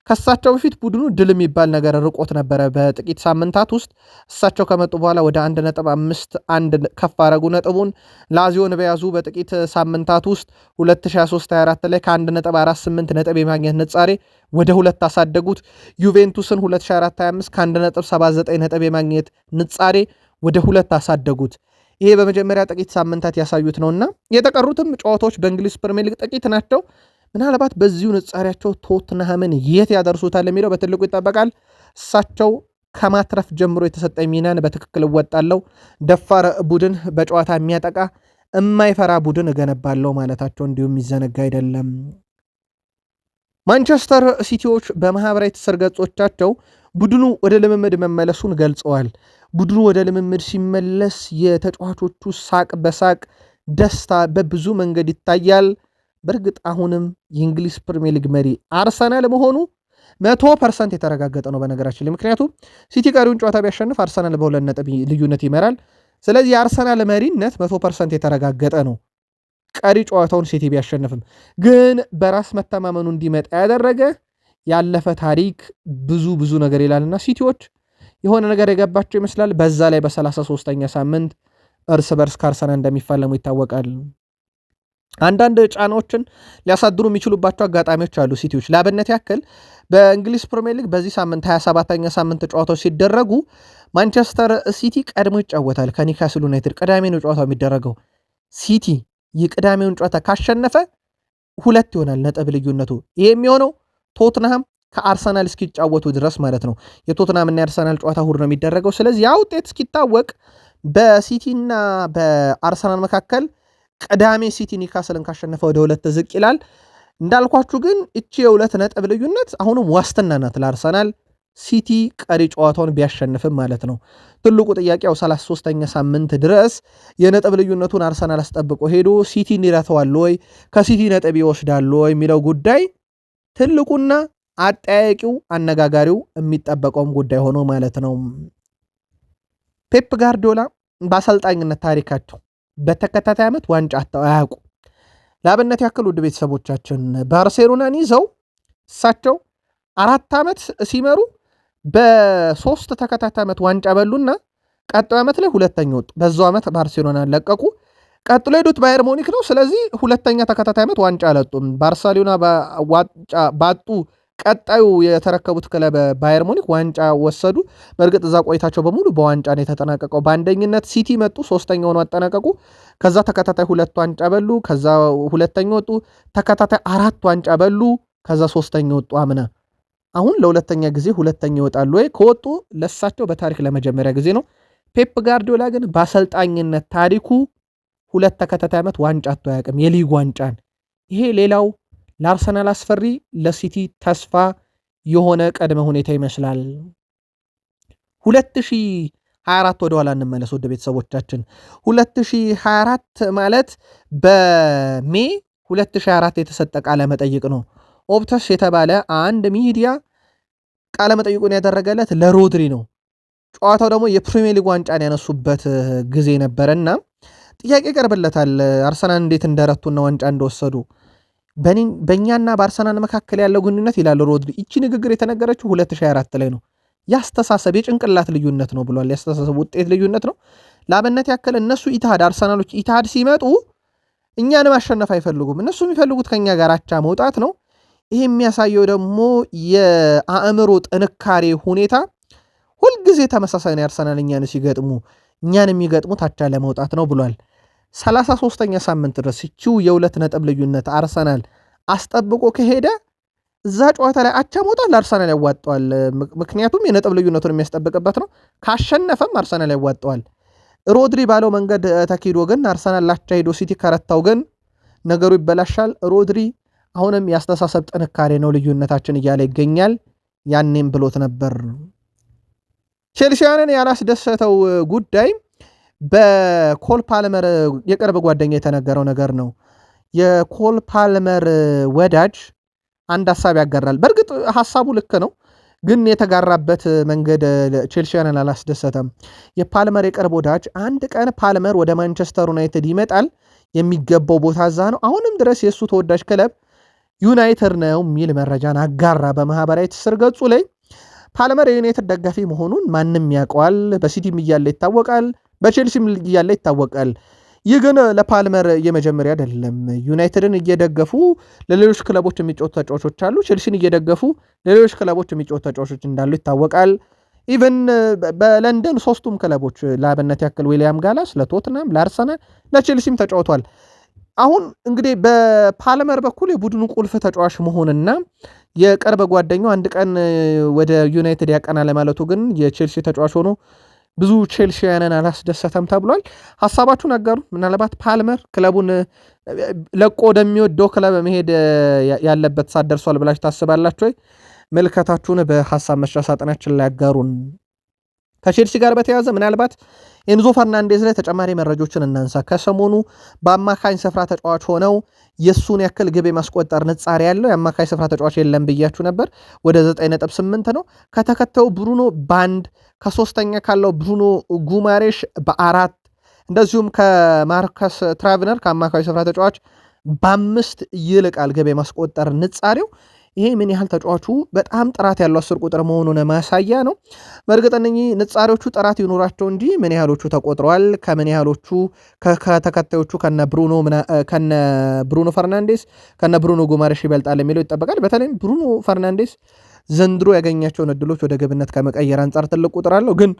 ከእሳቸው በፊት ቡድኑ ድል የሚባል ነገር ርቆት ነበረ በጥቂት ሳምንታት ውስጥ። እሳቸው ከመጡ በኋላ ወደ 1.51 ከፍ አረጉ ነጥቡን። ላዚዮን በያዙ በጥቂት ሳምንታት ውስጥ 2023-24 ላይ ከ1.48 ነጥብ የማግኘት ንጻሬ ወደ 2 አሳደጉት። ዩቬንቱስን 2024-25 ከ1.79 ነጥብ የማግኘት ንጻሬ ወደ 2 አሳደጉት። ይሄ በመጀመሪያ ጥቂት ሳምንታት ያሳዩት ነውና የተቀሩትም ጨዋታዎች በእንግሊዝ ፕሪሚየር ሊግ ጥቂት ናቸው። ምናልባት በዚሁ ንጻሪያቸው ቶትንሃምን የት ያደርሱታል የሚለው በትልቁ ይጠበቃል። እሳቸው ከማትረፍ ጀምሮ የተሰጠ ሚናን በትክክል እወጣለሁ፣ ደፋር ቡድን፣ በጨዋታ የሚያጠቃ የማይፈራ ቡድን እገነባለሁ ማለታቸው እንዲሁም የሚዘነጋ አይደለም። ማንቸስተር ሲቲዎች በማህበራዊ ትስስር ገጾቻቸው ቡድኑ ወደ ልምምድ መመለሱን ገልጸዋል። ቡድኑ ወደ ልምምድ ሲመለስ የተጫዋቾቹ ሳቅ በሳቅ ደስታ በብዙ መንገድ ይታያል። በእርግጥ አሁንም የእንግሊዝ ፕሪሚየር ሊግ መሪ አርሰናል መሆኑ 100% የተረጋገጠ ነው። በነገራችን ላይ ምክንያቱም ሲቲ ቀሪውን ጨዋታ ቢያሸንፍ አርሰናል በ2 ነጥብ ልዩነት ይመራል። ስለዚህ የአርሰናል መሪነት 100% የተረጋገጠ ነው። ቀሪ ጨዋታውን ሲቲ ቢያሸንፍም ግን በራስ መተማመኑ እንዲመጣ ያደረገ ያለፈ ታሪክ ብዙ ነገር ይላልና ሲቲዎች የሆነ ነገር የገባቸው ይመስላል። በዛ ላይ በ33ኛ ሳምንት እርስ በርስ ከአርሰናል እንደሚፋለሙ ይታወቃል። አንዳንድ ጫናዎችን ሊያሳድሩ የሚችሉባቸው አጋጣሚዎች አሉ ሲቲዎች። ለአብነት ያክል በእንግሊዝ ፕሪሚየር ሊግ በዚህ ሳምንት 27ኛ ሳምንት ጨዋታዎች ሲደረጉ ማንቸስተር ሲቲ ቀድሞ ይጫወታል ከኒካስል ዩናይትድ። ቅዳሜ ነው ጨዋታው የሚደረገው። ሲቲ የቅዳሜውን ጨዋታ ካሸነፈ 2 ይሆናል ነጥብ ልዩነቱ። ይሄ የሚሆነው ቶትንሃም ከአርሰናል እስኪጫወቱ ድረስ ማለት ነው። የቶትንሃም እና የአርሰናል ጨዋታ እሑድ ነው የሚደረገው። ስለዚህ ያ ውጤት እስኪታወቅ በሲቲና በአርሰናል መካከል ቅዳሜ ሲቲ ኒካስልን ካሸነፈ ወደ 2 ዝቅ ይላል። እንዳልኳችሁ ግን እቺ የ2 ነጥብ ልዩነት አሁንም ዋስትና ናት ለአርሰናል ሲቲ ቀሪ ጨዋታውን ቢያሸንፍም ማለት ነው። ትልቁ ጥያቄ ያው 33ኛ ሳምንት ድረስ የነጥብ ልዩነቱን አርሰናል አስጠብቆ ሄዶ ሲቲን ይረተዋል ወይ ከሲቲ ነጥብ ይወስዳል ወይ የሚለው ጉዳይ ትልቁና አጠያቂው አነጋጋሪው የሚጠበቀውም ጉዳይ ሆኖ ማለት ነው። ፔፕ ጋርዲዮላ በአሰልጣኝነት ታሪካቸው በተከታታይ ዓመት ዋንጫ አጥተው አያውቁ። ለአብነት ያክል ውድ ቤተሰቦቻችን ባርሴሎናን ይዘው እሳቸው 4 ዓመት ሲመሩ በ3 ተከታታይ ዓመት ዋንጫ በሉና ቀጣዩ ዓመት ላይ ሁለተኛ ወጡ። በዛው ዓመት ባርሴሎናን ለቀቁ። ቀጥሎ ሄዱት ባየር ሙኒክ ነው። ስለዚህ ሁለተኛ ተከታታይ ዓመት ዋንጫ አለጡም። ባርሴሎና ዋንጫ ባጡ ቀጣዩ የተረከቡት ክለብ ባየር ሙኒክ ዋንጫ ወሰዱ። በእርግጥ እዛ ቆይታቸው በሙሉ በዋንጫ ነው የተጠናቀቀው። በአንደኝነት ሲቲ መጡ፣ 3ኛ ሆነው አጠናቀቁ። ከዛ ተከታታይ 2 ዋንጫ በሉ፣ ከዛ ሁለተኛ ወጡ። ተከታታይ 4 ዋንጫ በሉ፣ ከዛ 3ኛ ወጡ አምና። አሁን ለሁለተኛ ጊዜ ሁለተኛ ይወጣሉ ወይ? ከወጡ ለሳቸው በታሪክ ለመጀመሪያ ጊዜ ነው። ፔፕ ጋርዲዮላ ግን በአሰልጣኝነት ታሪኩ 2 ተከታታይ ዓመት ዋንጫ አጥቶ አያውቅም፣ የሊግ ዋንጫን። ይሄ ሌላው ለአርሰናል አስፈሪ፣ ለሲቲ ተስፋ የሆነ ቅድመ ሁኔታ ይመስላል። 2024 ወደ ኋላ እንመለስ ወደ ቤተሰቦቻችን። 2024 ማለት በሜ 2024 የተሰጠ ቃለ መጠይቅ ነው። ኦፕተስ የተባለ አንድ ሚዲያ ቃለ መጠይቁን ያደረገለት ለሮድሪ ነው። ጨዋታው ደግሞ የፕሪሚየር ሊግ ዋንጫን ያነሱበት ጊዜ ነበረና ጥያቄ ቀርብለታል። አርሰናል እንዴት እንደረቱና ዋንጫ እንደወሰዱ በእኛና በአርሰናል መካከል ያለው ግንኙነት ይላል ሮድሪ። ይቺ ንግግር የተነገረችው 2024 ላይ ነው። ያስተሳሰብ የጭንቅላት ልዩነት ነው ብሏል። ያስተሳሰብ ውጤት ልዩነት ነው። ለአብነት ያክል እነሱ ኢትሃድ አርሰናሎች ኢትሃድ ሲመጡ እኛን ማሸነፍ አይፈልጉም። እነሱ የሚፈልጉት ከኛ ጋር አቻ መውጣት ነው። ይሄ የሚያሳየው ደግሞ የአእምሮ ጥንካሬ ሁኔታ ሁልጊዜ ተመሳሳይ ነው። አርሰናል እኛን ሲገጥሙ እኛን የሚገጥሙት አቻ ለመውጣት ነው ብሏል። 33ኛ ሳምንት ድረስ እቺው የ2 ነጥብ ልዩነት አርሰናል አስጠብቆ ከሄደ እዛ ጨዋታ ላይ አቻ መውጣት ለአርሰናል ያዋጣዋል። ምክንያቱም የነጥብ ልዩነቱን የሚያስጠብቅበት ነው። ካሸነፈም አርሰናል ያዋጣዋል። ሮድሪ ባለው መንገድ ተኪዶ ግን አርሰናል ላቻ ሄዶ ሲቲ ከረታው ግን ነገሩ ይበላሻል። ሮድሪ አሁንም ያስተሳሰብ ጥንካሬ ነው ልዩነታችን እያለ ይገኛል። ያኔም ብሎት ነበር። ቼልሲያንን ያላስደሰተው ጉዳይ በኮል ፓልመር የቅርብ ጓደኛ የተነገረው ነገር ነው። የኮል ፓልመር ወዳጅ አንድ ሀሳብ ያጋራል። በእርግጥ ሀሳቡ ልክ ነው፣ ግን የተጋራበት መንገድ ቼልሲያንን አላስደሰተም። የፓልመር የቅርብ ወዳጅ አንድ ቀን ፓልመር ወደ ማንቸስተር ዩናይትድ ይመጣል፣ የሚገባው ቦታ እዛ ነው፣ አሁንም ድረስ የእሱ ተወዳጅ ክለብ ዩናይትድ ነው የሚል መረጃን አጋራ በማህበራዊ ትስስር ገጹ ላይ። ፓልመር የዩናይትድ ደጋፊ መሆኑን ማንም ያውቀዋል። በሲቲም እያለ ይታወቃል፣ በቼልሲም እያለ ይታወቃል። ይህ ግን ለፓልመር የመጀመሪያ አይደለም። ዩናይትድን እየደገፉ ለሌሎች ክለቦች የሚጫወቱ ተጫዋቾች አሉ። ቼልሲን እየደገፉ ለሌሎች ክለቦች የሚጫወቱ ተጫዋቾች እንዳሉ ይታወቃል። ኢቨን በለንደን 3ቱም ክለቦች ለአብነት ያክል ዊሊያም ጋላስ ለቶትናም፣ ለአርሰናል፣ ለቼልሲም ተጫውቷል። አሁን እንግዲህ በፓልመር በኩል የቡድኑ ቁልፍ ተጫዋች መሆንና የቅርብ ጓደኛው አንድ ቀን ወደ ዩናይትድ ያቀና ለማለቱ ግን የቼልሲ ተጫዋች ሆኖ ብዙ ቼልሲያንን አላስደሰተም ተብሏል። ሐሳባችሁን አጋሩ። ምናልባት ፓልመር ክለቡን ለቆ ወደሚወደው ክለብ መሄድ ያለበት ሰዓት ደርሷል ብላችሁ ታስባላችሁ ወይ? መልከታችሁን በሐሳብ መስጫ ሳጥናችን ላይ አጋሩን። ከቼልሲ ጋር በተያያዘ ምናልባት ኤንዞ ፈርናንዴዝ ላይ ተጨማሪ መረጃዎችን እናንሳ። ከሰሞኑ በአማካኝ ስፍራ ተጫዋች ሆነው የሱን ያክል ግብ የማስቆጠር ንጻሪ ያለው የአማካኝ ስፍራ ተጫዋች የለም ብያችሁ ነበር። ወደ 9.8 ነው። ከተከታዩ ብሩኖ ባንድ፣ ከሶስተኛ ካለው ብሩኖ ጉማሬሽ በ4 እንደዚሁም ከማርከስ ትራቭነር ከአማካኝ ስፍራ ተጫዋች በ5 ይልቃል ግብ የማስቆጠር ንጻሬው። ይሄ ምን ያህል ተጫዋቹ በጣም ጥራት ያለው 10 ቁጥር መሆኑን ማሳያ ነው። በእርግጥ እነኚህ ንጻሬዎቹ ጥራት ይኖራቸው እንጂ ምን ያህሎቹ ተቆጥረዋል፣ ከምን ያህሎቹ ከተከታዮቹ ከነ ብሩኖ ፈርናንዴስ ከነ ብሩኖ ጉማሬሽ ይበልጣል የሚለው ይጠበቃል። በተለይም ብሩኖ ፈርናንዴስ ዘንድሮ ያገኛቸውን እድሎች ወደ ግብነት ከመቀየር አንጻር ትልቅ ቁጥር አለው። ግን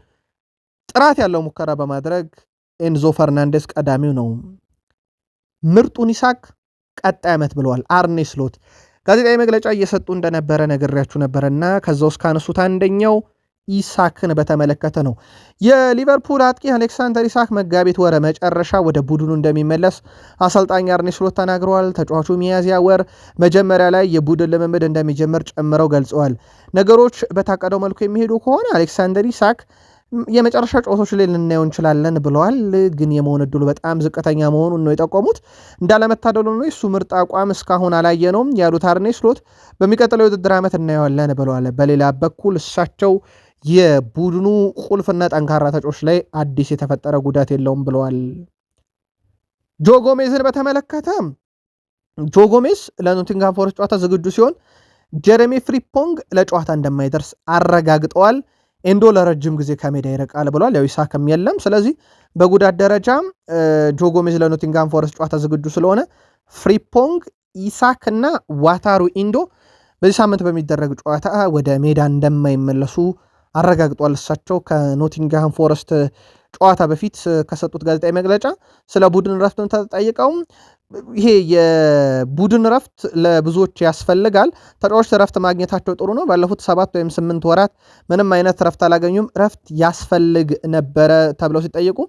ጥራት ያለው ሙከራ በማድረግ ኤንዞ ፈርናንዴስ ቀዳሚው ነው። ምርጡን ኢሳክ ቀጣይ ዓመት ብለዋል አርኔ ስሎት። ጋዜጣዊ መግለጫ እየሰጡ እንደነበረ ነግሬያችሁ ነበረና ከዛ ውስጥ ካነሱት አንደኛው ኢሳክን በተመለከተ ነው። የሊቨርፑል አጥቂ አሌክሳንደር ኢሳክ መጋቢት ወረ መጨረሻ ወደ ቡድኑ እንደሚመለስ አሰልጣኝ አርኔ ስሎት ተናግረዋል። ተጫዋቹ ሚያዝያ ወር መጀመሪያ ላይ የቡድን ልምምድ እንደሚጀምር ጨምረው ገልጸዋል። ነገሮች በታቀደው መልኩ የሚሄዱ ከሆነ አሌክሳንደር ኢሳክ የመጨረሻ ጨዋታዎች ላይ ልናየው እንችላለን ብለዋል። ግን የመሆን እድሉ በጣም ዝቅተኛ መሆኑን ነው የጠቆሙት። እንዳለመታደሉ ነው እሱ ምርጥ አቋም እስካሁን አላየነውም ያሉት አርኔ ስሎት በሚቀጥለው የውድድር ዓመት እናየዋለን ብለዋል። በሌላ በኩል እሳቸው የቡድኑ ቁልፍና ጠንካራ ተጫዋቾች ላይ አዲስ የተፈጠረ ጉዳት የለውም ብለዋል። ጆ ጎሜዝን በተመለከተ ጆ ጎሜዝ ለኖቲንግሃም ፎረስት ጨዋታ ዝግጁ ሲሆን ጀሬሚ ፍሪፖንግ ለጨዋታ እንደማይደርስ አረጋግጠዋል። ኤንዶ ለረጅም ጊዜ ከሜዳ ይርቃል ብሏል። ያው ኢሳክም የለም። ስለዚህ በጉዳት ደረጃ ጆ ጎሜዝ ለኖቲንግሃም ፎረስት ጨዋታ ዝግጁ ስለሆነ ፍሪፖንግ፣ ኢሳክ እና ዋታሩ ኢንዶ በዚህ ሳምንት በሚደረግ ጨዋታ ወደ ሜዳ እንደማይመለሱ አረጋግጧል። እሳቸው ከኖቲንግሃም ፎረስት ጨዋታ በፊት ከሰጡት ጋዜጣዊ መግለጫ ስለ ቡድን ረፍትን ተጠይቀው ይሄ የቡድን ረፍት ለብዙዎች ያስፈልጋል፣ ተጫዋቾች ረፍት ማግኘታቸው ጥሩ ነው፣ ባለፉት 7 ወይም 8 ወራት ምንም አይነት ረፍት አላገኙም፣ ረፍት ያስፈልግ ነበረ ተብለው ሲጠይቁ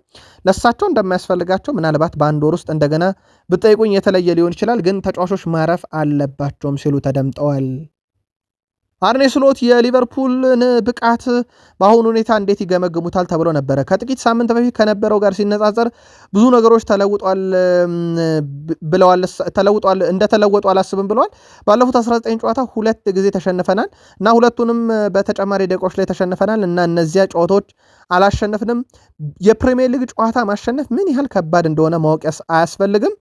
ለእሳቸው እንደማያስፈልጋቸው ምናልባት በአንድ ወር ውስጥ እንደገና ብጠይቁኝ የተለየ ሊሆን ይችላል፣ ግን ተጫዋቾች ማረፍ አለባቸውም ሲሉ ተደምጠዋል። አርኔ ስሎት የሊቨርፑልን ብቃት በአሁኑ ሁኔታ እንዴት ይገመግሙታል ተብሎ ነበረ። ከጥቂት ሳምንት በፊት ከነበረው ጋር ሲነጻጸር ብዙ ነገሮች እንደተለወጡ አላስብም ብለዋል። ባለፉት 19 ጨዋታ 2 ጊዜ ተሸንፈናል እና ሁለቱንም በተጨማሪ ደቂቃዎች ላይ ተሸንፈናል እና እነዚያ ጨዋታዎች አላሸነፍንም። የፕሪሚየር ሊግ ጨዋታ ማሸነፍ ምን ያህል ከባድ እንደሆነ ማወቅ አያስፈልግም።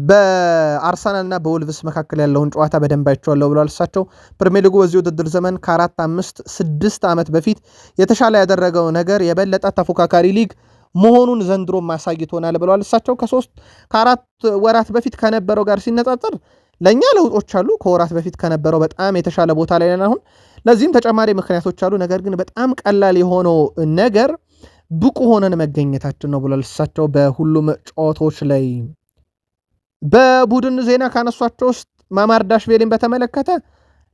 በአርሰናል እና በወልቭስ መካከል ያለውን ጨዋታ በደንብ አይቼዋለሁ ብለዋል። እሳቸው ፕሪሚየር ሊጉ በዚህ ውድድር ዘመን ከ4፣ 5፣ 6 ዓመት በፊት የተሻለ ያደረገው ነገር የበለጠ ተፎካካሪ ሊግ መሆኑን ዘንድሮ ማሳይቶናል ብለዋል። እሳቸው ከ4 ወራት በፊት ከነበረው ጋር ሲነጻጸር ለእኛ ለውጦች አሉ። ከወራት በፊት ከነበረው በጣም የተሻለ ቦታ ላይ ነን አሁን። ለዚህም ተጨማሪ ምክንያቶች አሉ። ነገር ግን በጣም ቀላል የሆነው ነገር ብቁ ሆነን መገኘታችን ነው ብለዋል። እሳቸው በሁሉም ጨዋታዎች ላይ በቡድን ዜና ካነሷቸው ውስጥ ማማርዳሽቬሊን በተመለከተ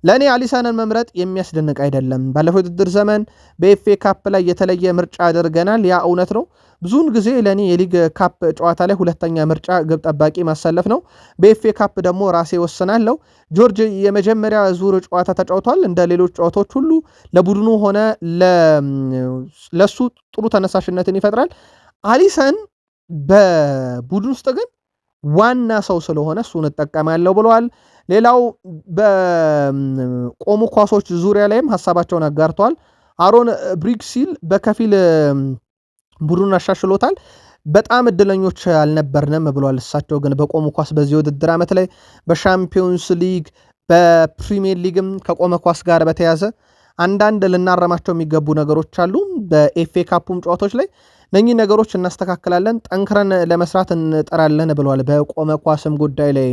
ለእኔ አሊሰንን መምረጥ የሚያስደንቅ አይደለም። ባለፈው ውድድር ዘመን በኤፍኤ ካፕ ላይ የተለየ ምርጫ አድርገናል። ያ እውነት ነው። ብዙውን ጊዜ ለእኔ የሊግ ካፕ ጨዋታ ላይ ሁለተኛ ምርጫ ግብ ጠባቂ ማሰለፍ ነው። በኤፍኤ ካፕ ደግሞ ራሴ ወስናለሁ። ጆርጅ የመጀመሪያ ዙር ጨዋታ ተጫውቷል። እንደ ሌሎች ጨዋታዎች ሁሉ ለቡድኑ ሆነ ለሱ ጥሩ ተነሳሽነትን ይፈጥራል። አሊሰን በቡድን ውስጥ ግን ዋና ሰው ስለሆነ እሱን እጠቀማለሁ ብለዋል። ሌላው በቆሙ ኳሶች ዙሪያ ላይም ሀሳባቸውን አጋርተዋል። አሮን ብሪክሲል በከፊል ቡድኑን አሻሽሎታል። በጣም እድለኞች አልነበርንም ብለዋል። እሳቸው ግን በቆሙ ኳስ በዚህ ውድድር ዓመት ላይ በሻምፒዮንስ ሊግ በፕሪሚየር ሊግም ከቆመ ኳስ ጋር በተያዘ አንዳንድ ልናረማቸው የሚገቡ ነገሮች አሉ። በኤፍኤ ካፑም ጨዋታዎች ላይ እነኚህ ነገሮች እናስተካክላለን፣ ጠንክረን ለመስራት እንጠራለን ብለዋል። በቆመ ኳስም ጉዳይ ላይ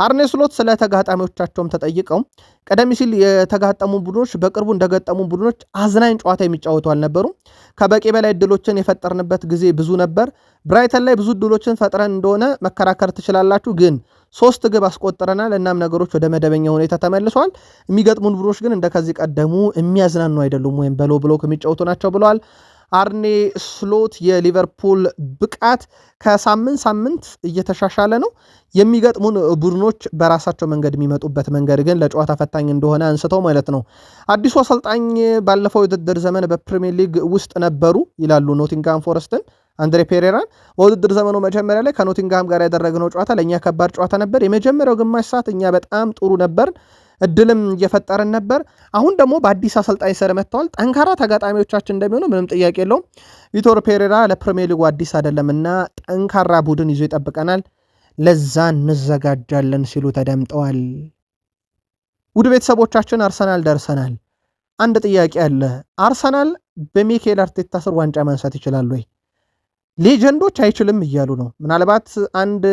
አርኔ ስሎት ስለ ተጋጣሚዎቻቸውም ተጠይቀው ቀደም ሲል የተጋጠሙ ቡድኖች በቅርቡ እንደገጠሙ ቡድኖች አዝናኝ ጨዋታ የሚጫወቱ አልነበሩም። ከበቂ በላይ እድሎችን የፈጠርንበት ጊዜ ብዙ ነበር። ብራይተን ላይ ብዙ እድሎችን ፈጥረን እንደሆነ መከራከር ትችላላችሁ፣ ግን 3 ግብ አስቆጥረናል። እናም ነገሮች ወደ መደበኛ ሁኔታ ተመልሰዋል። የሚገጥሙን ቡድኖች ግን እንደከዚህ ቀደሙ የሚያዝናኑ አይደሉም ወይም በሎ ብሎክ የሚጫወቱ ናቸው ብለዋል። አርኔ ስሎት የሊቨርፑል ብቃት ከሳምንት ሳምንት እየተሻሻለ ነው። የሚገጥሙን ቡድኖች በራሳቸው መንገድ የሚመጡበት መንገድ ግን ለጨዋታ ፈታኝ እንደሆነ አንስተው ማለት ነው። አዲሱ አሰልጣኝ ባለፈው የውድድር ዘመን በፕሪሚየር ሊግ ውስጥ ነበሩ ይላሉ ኖቲንግሃም ፎረስትን አንድሬ ፔሬራን። በውድድር ዘመኑ መጀመሪያ ላይ ከኖቲንግሃም ጋር ያደረግነው ጨዋታ ለእኛ ከባድ ጨዋታ ነበር። የመጀመሪያው ግማሽ ሰዓት እኛ በጣም ጥሩ ነበር፣ እድልም እየፈጠረን ነበር። አሁን ደግሞ በአዲስ አሰልጣኝ ስር መጥተዋል። ጠንካራ ተጋጣሚዎቻችን እንደሚሆኑ ምንም ጥያቄ የለውም። ቪቶር ፔሬራ ለፕሪሚየር ሊጉ አዲስ አይደለምና ጠንካራ ቡድን ይዞ ይጠብቀናል፣ ለዛ እንዘጋጃለን ሲሉ ተደምጠዋል። ውድ ቤተሰቦቻችን አርሰናል ደርሰናል። አንድ ጥያቄ አለ። አርሰናል በሚኬል አርቴታ ስር ዋንጫ ማንሳት ይችላል ወይ? ሌጀንዶች አይችልም እያሉ ነው። ምናልባት አንድ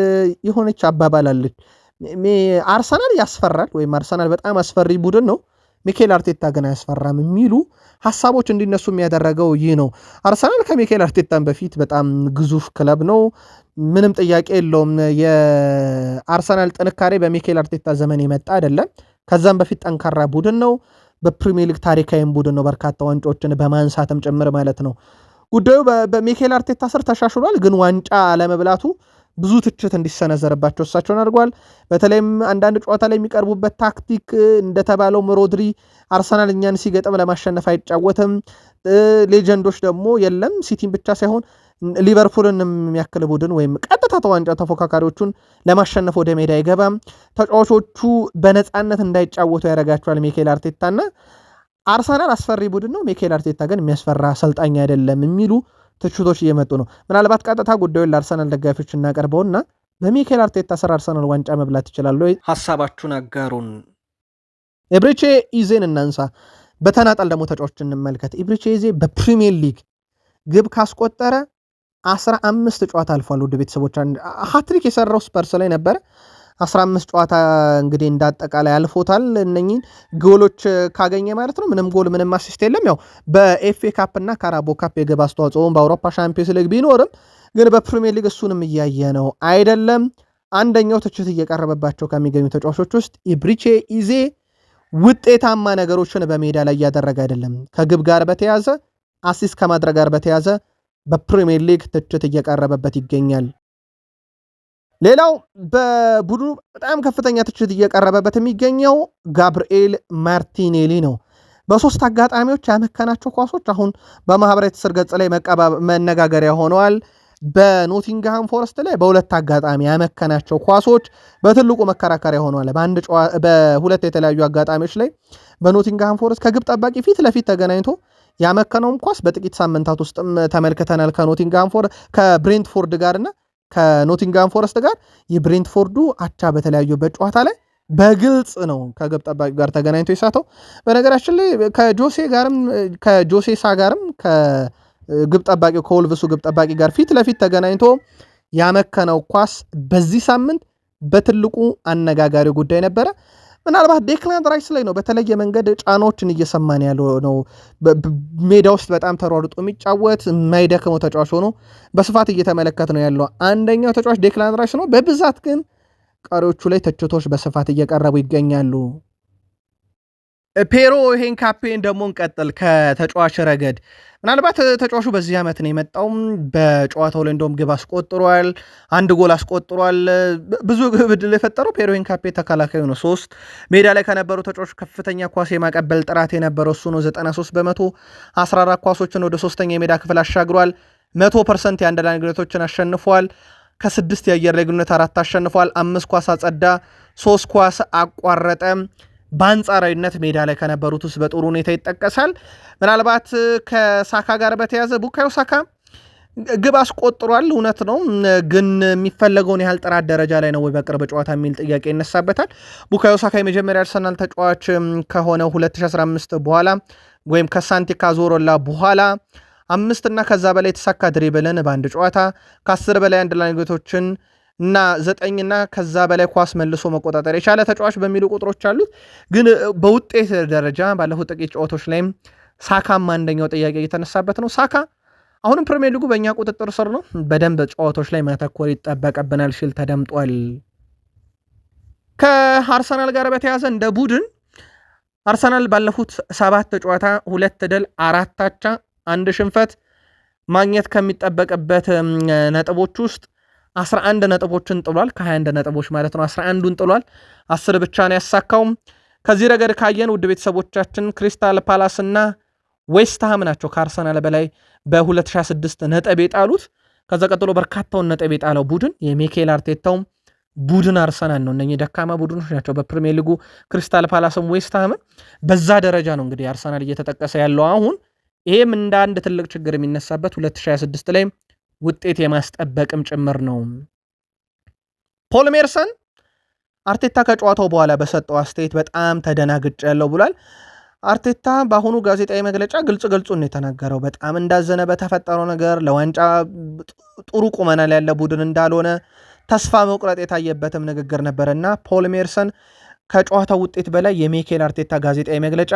የሆነች አባባል አለች፣ አርሰናል ያስፈራል ወይም አርሰናል በጣም አስፈሪ ቡድን ነው፣ ሚኬል አርቴታ ግን አያስፈራም የሚሉ ሀሳቦች እንዲነሱ የሚያደረገው ይህ ነው። አርሰናል ከሚኬል አርቴታን በፊት በጣም ግዙፍ ክለብ ነው፣ ምንም ጥያቄ የለውም። የአርሰናል ጥንካሬ በሚኬል አርቴታ ዘመን የመጣ አይደለም። ከዛም በፊት ጠንካራ ቡድን ነው። በፕሪሚየር ሊግ ታሪካዊም ቡድን ነው፣ በርካታ ዋንጫዎችን በማንሳትም ጭምር ማለት ነው። ጉዳዩ በሚኬል አርቴታ ስር ተሻሽሏል፣ ግን ዋንጫ አለመብላቱ ብዙ ትችት እንዲሰነዘርባቸው እሳቸውን አድርጓል። በተለይም አንዳንድ ጨዋታ ላይ የሚቀርቡበት ታክቲክ እንደተባለው ሮድሪ አርሰናል እኛን ሲገጥም ለማሸነፍ አይጫወትም። ሌጀንዶች ደግሞ የለም ሲቲን ብቻ ሳይሆን ሊቨርፑልን የሚያክል ቡድን ወይም ቀጥታ ተዋንጫ ተፎካካሪዎቹን ለማሸነፍ ወደ ሜዳ አይገባም። ተጫዋቾቹ በነፃነት እንዳይጫወቱ ያደርጋቸዋል ሚኬል አርቴታና አርሰናል አስፈሪ ቡድን ነው፣ ሚኬል አርቴታ ግን የሚያስፈራ አሰልጣኝ አይደለም የሚሉ ትችቶች እየመጡ ነው። ምናልባት ቀጥታ ጉዳዩን ለአርሰናል ደጋፊዎች እናቀርበውና በሚኬል አርቴታ ስር አርሰናል ዋንጫ መብላት ይችላሉ ወይ? ሐሳባችሁን አጋሩን። ኤብሪቼ ኢዜን እናንሳ፣ በተናጠል ደግሞ ተጫዋቾች እንመልከት። ኤብሪቼ ኢዜ በፕሪሚየር ሊግ ግብ ካስቆጠረ 15 ጨዋታ አልፏል። ውድ ቤተሰቦች ሃትሪክ የሰራው ስፐርስ ላይ ነበረ። 15 ጨዋታ እንግዲህ እንዳጠቃላይ አልፎታል። እነኚህ ጎሎች ካገኘ ማለት ነው። ምንም ጎል ምንም አሲስት የለም። ያው በኤፍኤ ካፕ እና ካራቦ ካፕ የግብ አስተዋጽኦም በአውሮፓ ሻምፒዮንስ ሊግ ቢኖርም ግን በፕሪሚየር ሊግ እሱንም እያየ ነው አይደለም። አንደኛው ትችት እየቀረበባቸው ከሚገኙ ተጫዋቾች ውስጥ ኤብሪቼ ኢዜ ውጤታማ ነገሮችን በሜዳ ላይ እያደረገ አይደለም። ከግብ ጋር በተያዘ አሲስት ከማድረግ ጋር በተያዘ በፕሪሚየር ሊግ ትችት እየቀረበበት ይገኛል። ሌላው በቡድኑ በጣም ከፍተኛ ትችት እየቀረበበት የሚገኘው ጋብርኤል ማርቲኔሊ ነው። በሶስት አጋጣሚዎች ያመከናቸው ኳሶች አሁን በማህበራዊ ትስስር ገጽ ላይ መነጋገሪያ ሆነዋል። በኖቲንግሃም ፎረስት ላይ በሁለት አጋጣሚ ያመከናቸው ኳሶች በትልቁ መከራከሪያ ሆነዋል። በሁለት የተለያዩ አጋጣሚዎች ላይ በኖቲንግሃም ፎረስት ከግብ ጠባቂ ፊት ለፊት ተገናኝቶ ያመከነውም ኳስ በጥቂት ሳምንታት ውስጥም ተመልክተናል። ከብሬንትፎርድ ጋርና ከኖቲንግሃም ፎረስት ጋር የብሬንትፎርዱ አቻ በተለያዩበት ጨዋታ ላይ በግልጽ ነው ከግብ ጠባቂ ጋር ተገናኝቶ የሳተው። በነገራችን ላይ ከጆሴ ሳ ጋርም ከግብ ጠባቂው ከወልቭሱ ግብ ጠባቂ ጋር ፊት ለፊት ተገናኝቶ ያመከነው ኳስ በዚህ ሳምንት በትልቁ አነጋጋሪ ጉዳይ ነበረ። ምናልባት ዴክላን ራይስ ላይ ነው በተለየ መንገድ ጫናዎችን እየሰማን ያለው ነው። ሜዳ ውስጥ በጣም ተሯርጦ የሚጫወት የማይደክመው ተጫዋች ሆኖ በስፋት እየተመለከት ነው ያለው አንደኛው ተጫዋች ዴክላን ራይስ ነው። በብዛት ግን ቀሪዎቹ ላይ ትችቶች በስፋት እየቀረቡ ይገኛሉ። ፔሮ ይሄን ካፔን ደግሞ እንቀጥል። ከተጫዋች ረገድ ምናልባት ተጫዋቹ በዚህ ዓመት ነው የመጣው። በጨዋታው ላይ እንደውም ግብ አስቆጥሯል፣ አንድ ጎል አስቆጥሯል። ብዙ ግብ ዕድል የፈጠረው ፔሮ ይሄን ካፔ ተከላካዩ ነው። 3 ሜዳ ላይ ከነበሩ ተጫዋቾች ከፍተኛ ኳስ የማቀበል ጥራት የነበረው እሱ ነው። 93 በመቶ 14 ኳሶችን ወደ 3ኛ የሜዳ ክፍል አሻግሯል። 100% የአንድ ለአንድ ግንኙነቶችን አሸንፏል። ከ6 የአየር ላይ ግንኙነት 4 አሸንፏል። 5 ኳስ አጸዳ፣ 3 ኳስ አቋረጠ። በአንጻራዊነት ሜዳ ላይ ከነበሩት ውስጥ በጥሩ ሁኔታ ይጠቀሳል። ምናልባት ከሳካ ጋር በተያዘ ቡካዮ ሳካ ግብ አስቆጥሯል፣ እውነት ነው። ግን የሚፈለገውን ያህል ጥራት ደረጃ ላይ ነው ወይ በቅርብ ጨዋታ የሚል ጥያቄ ይነሳበታል። ቡካዮ ሳካ የመጀመሪያ አርሰናል ተጫዋች ከሆነ 2015 በኋላ ወይም ከሳንቲ ካዞሮላ በኋላ 5 እና ከዛ በላይ የተሳካ ድሪብልን በአንድ ጨዋታ ከ10 በላይ አንድ ለአንድ ግቦችን እና 9 እና ከዛ በላይ ኳስ መልሶ መቆጣጠር የቻለ ተጫዋች በሚሉ ቁጥሮች አሉት። ግን በውጤት ደረጃ ባለፉት ጥቂት ጨዋታዎች ላይም ሳካም አንደኛው ጥያቄ እየተነሳበት ነው። ሳካ አሁንም ፕሪሚየር ሊጉ በእኛ ቁጥጥር ስር ነው፣ በደንብ ጨዋታዎች ላይ ማተኮር ይጠበቅብናል ሲል ተደምጧል። ከአርሰናል ጋር በተያዘ እንደ ቡድን አርሰናል ባለፉት 7 ጨዋታ 2 ድል 4 አቻ 1 ሽንፈት ማግኘት ከሚጠበቅበት ነጥቦች ውስጥ 11 ነጥቦችን ጥሏል። ከ21 ነጥቦች ማለት ነው 11ዱን ጥሏል። 10 ብቻ ነው ያሳካውም። ከዚህ ረገድ ካየን ውድ ቤተሰቦቻችን ክሪስታል ፓላስ እና ዌስትሃም ናቸው ከአርሰናል በላይ በ2026 ነጥብ የጣሉት። ከዛ ቀጥሎ በርካታውን ነጥብ የጣለው ቡድን የሚኬል አርቴታውም ቡድን አርሰናል ነው። እነኚህ ደካማ ቡድኖች ናቸው በፕሪሚየር ሊጉ ክሪስታል ፓላስም ዌስትሃምን። በዛ ደረጃ ነው እንግዲህ አርሰናል እየተጠቀሰ ያለው አሁን። ይሄም እንደ አንድ ትልቅ ችግር የሚነሳበት 2026 ላይ ውጤት የማስጠበቅም ጭምር ነው። ፖል ሜርሰን አርቴታ ከጨዋታው በኋላ በሰጠው አስተያየት በጣም ተደናግጭ ያለው ብሏል። አርቴታ በአሁኑ ጋዜጣዊ መግለጫ ግልጹን የተናገረው በጣም እንዳዘነ በተፈጠረው ነገር፣ ለዋንጫ ጥሩ ቁመና ያለ ቡድን እንዳልሆነ ተስፋ መቁረጥ የታየበትም ንግግር ነበረና ፖል ሜርሰን ከጨዋታው ውጤት በላይ የሚኬል አርቴታ ጋዜጣዊ መግለጫ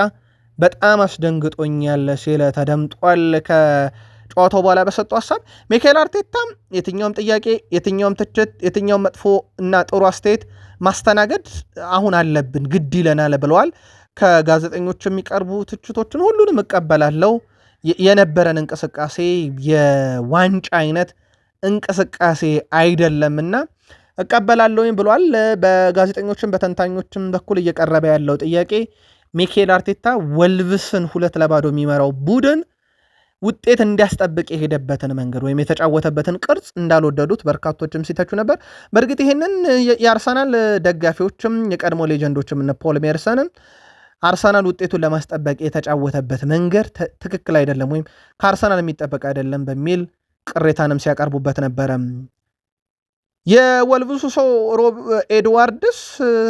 በጣም አስደንግጦኛል ሲል ተደምጧል። ከጨዋታው በኋላ በሰጠው ሀሳብ ሚኬል አርቴታ የትኛውም ጥያቄ፣ የትኛውም ትችት፣ የትኛውም መጥፎ እና ጥሩ አስተያየት ማስተናገድ አሁን አለብን፣ ግድ ይለናል ብለዋል። ከጋዜጠኞች የሚቀርቡ ትችቶችን ሁሉንም እቀበላለሁ፣ የነበረን እንቅስቃሴ የዋንጫ አይነት እንቅስቃሴ አይደለምና እቀበላለሁኝ ብሏል። በጋዜጠኞችም በተንታኞችም በኩል እየቀረበ ያለው ጥያቄ ሚኬል አርቴታ ወልቭስን 2-0 የሚመራው ቡድን ውጤት እንዲያስጠብቅ የሄደበትን መንገድ ወይም የተጫወተበትን ቅርጽ እንዳልወደዱት በርካቶችም ሲተቹ ነበር። በእርግጥ ይህንን የአርሰናል ደጋፊዎችም የቀድሞ ሌጀንዶችም እነ ፖል ሜርሰንን አርሰናል ውጤቱን ለማስጠበቅ የተጫወተበት መንገድ ትክክል አይደለም ወይም ከአርሰናል የሚጠበቅ አይደለም በሚል ቅሬታንም ሲያቀርቡበት ነበረ። የወልቭሱ ሰው ሮብ ኤድዋርድስ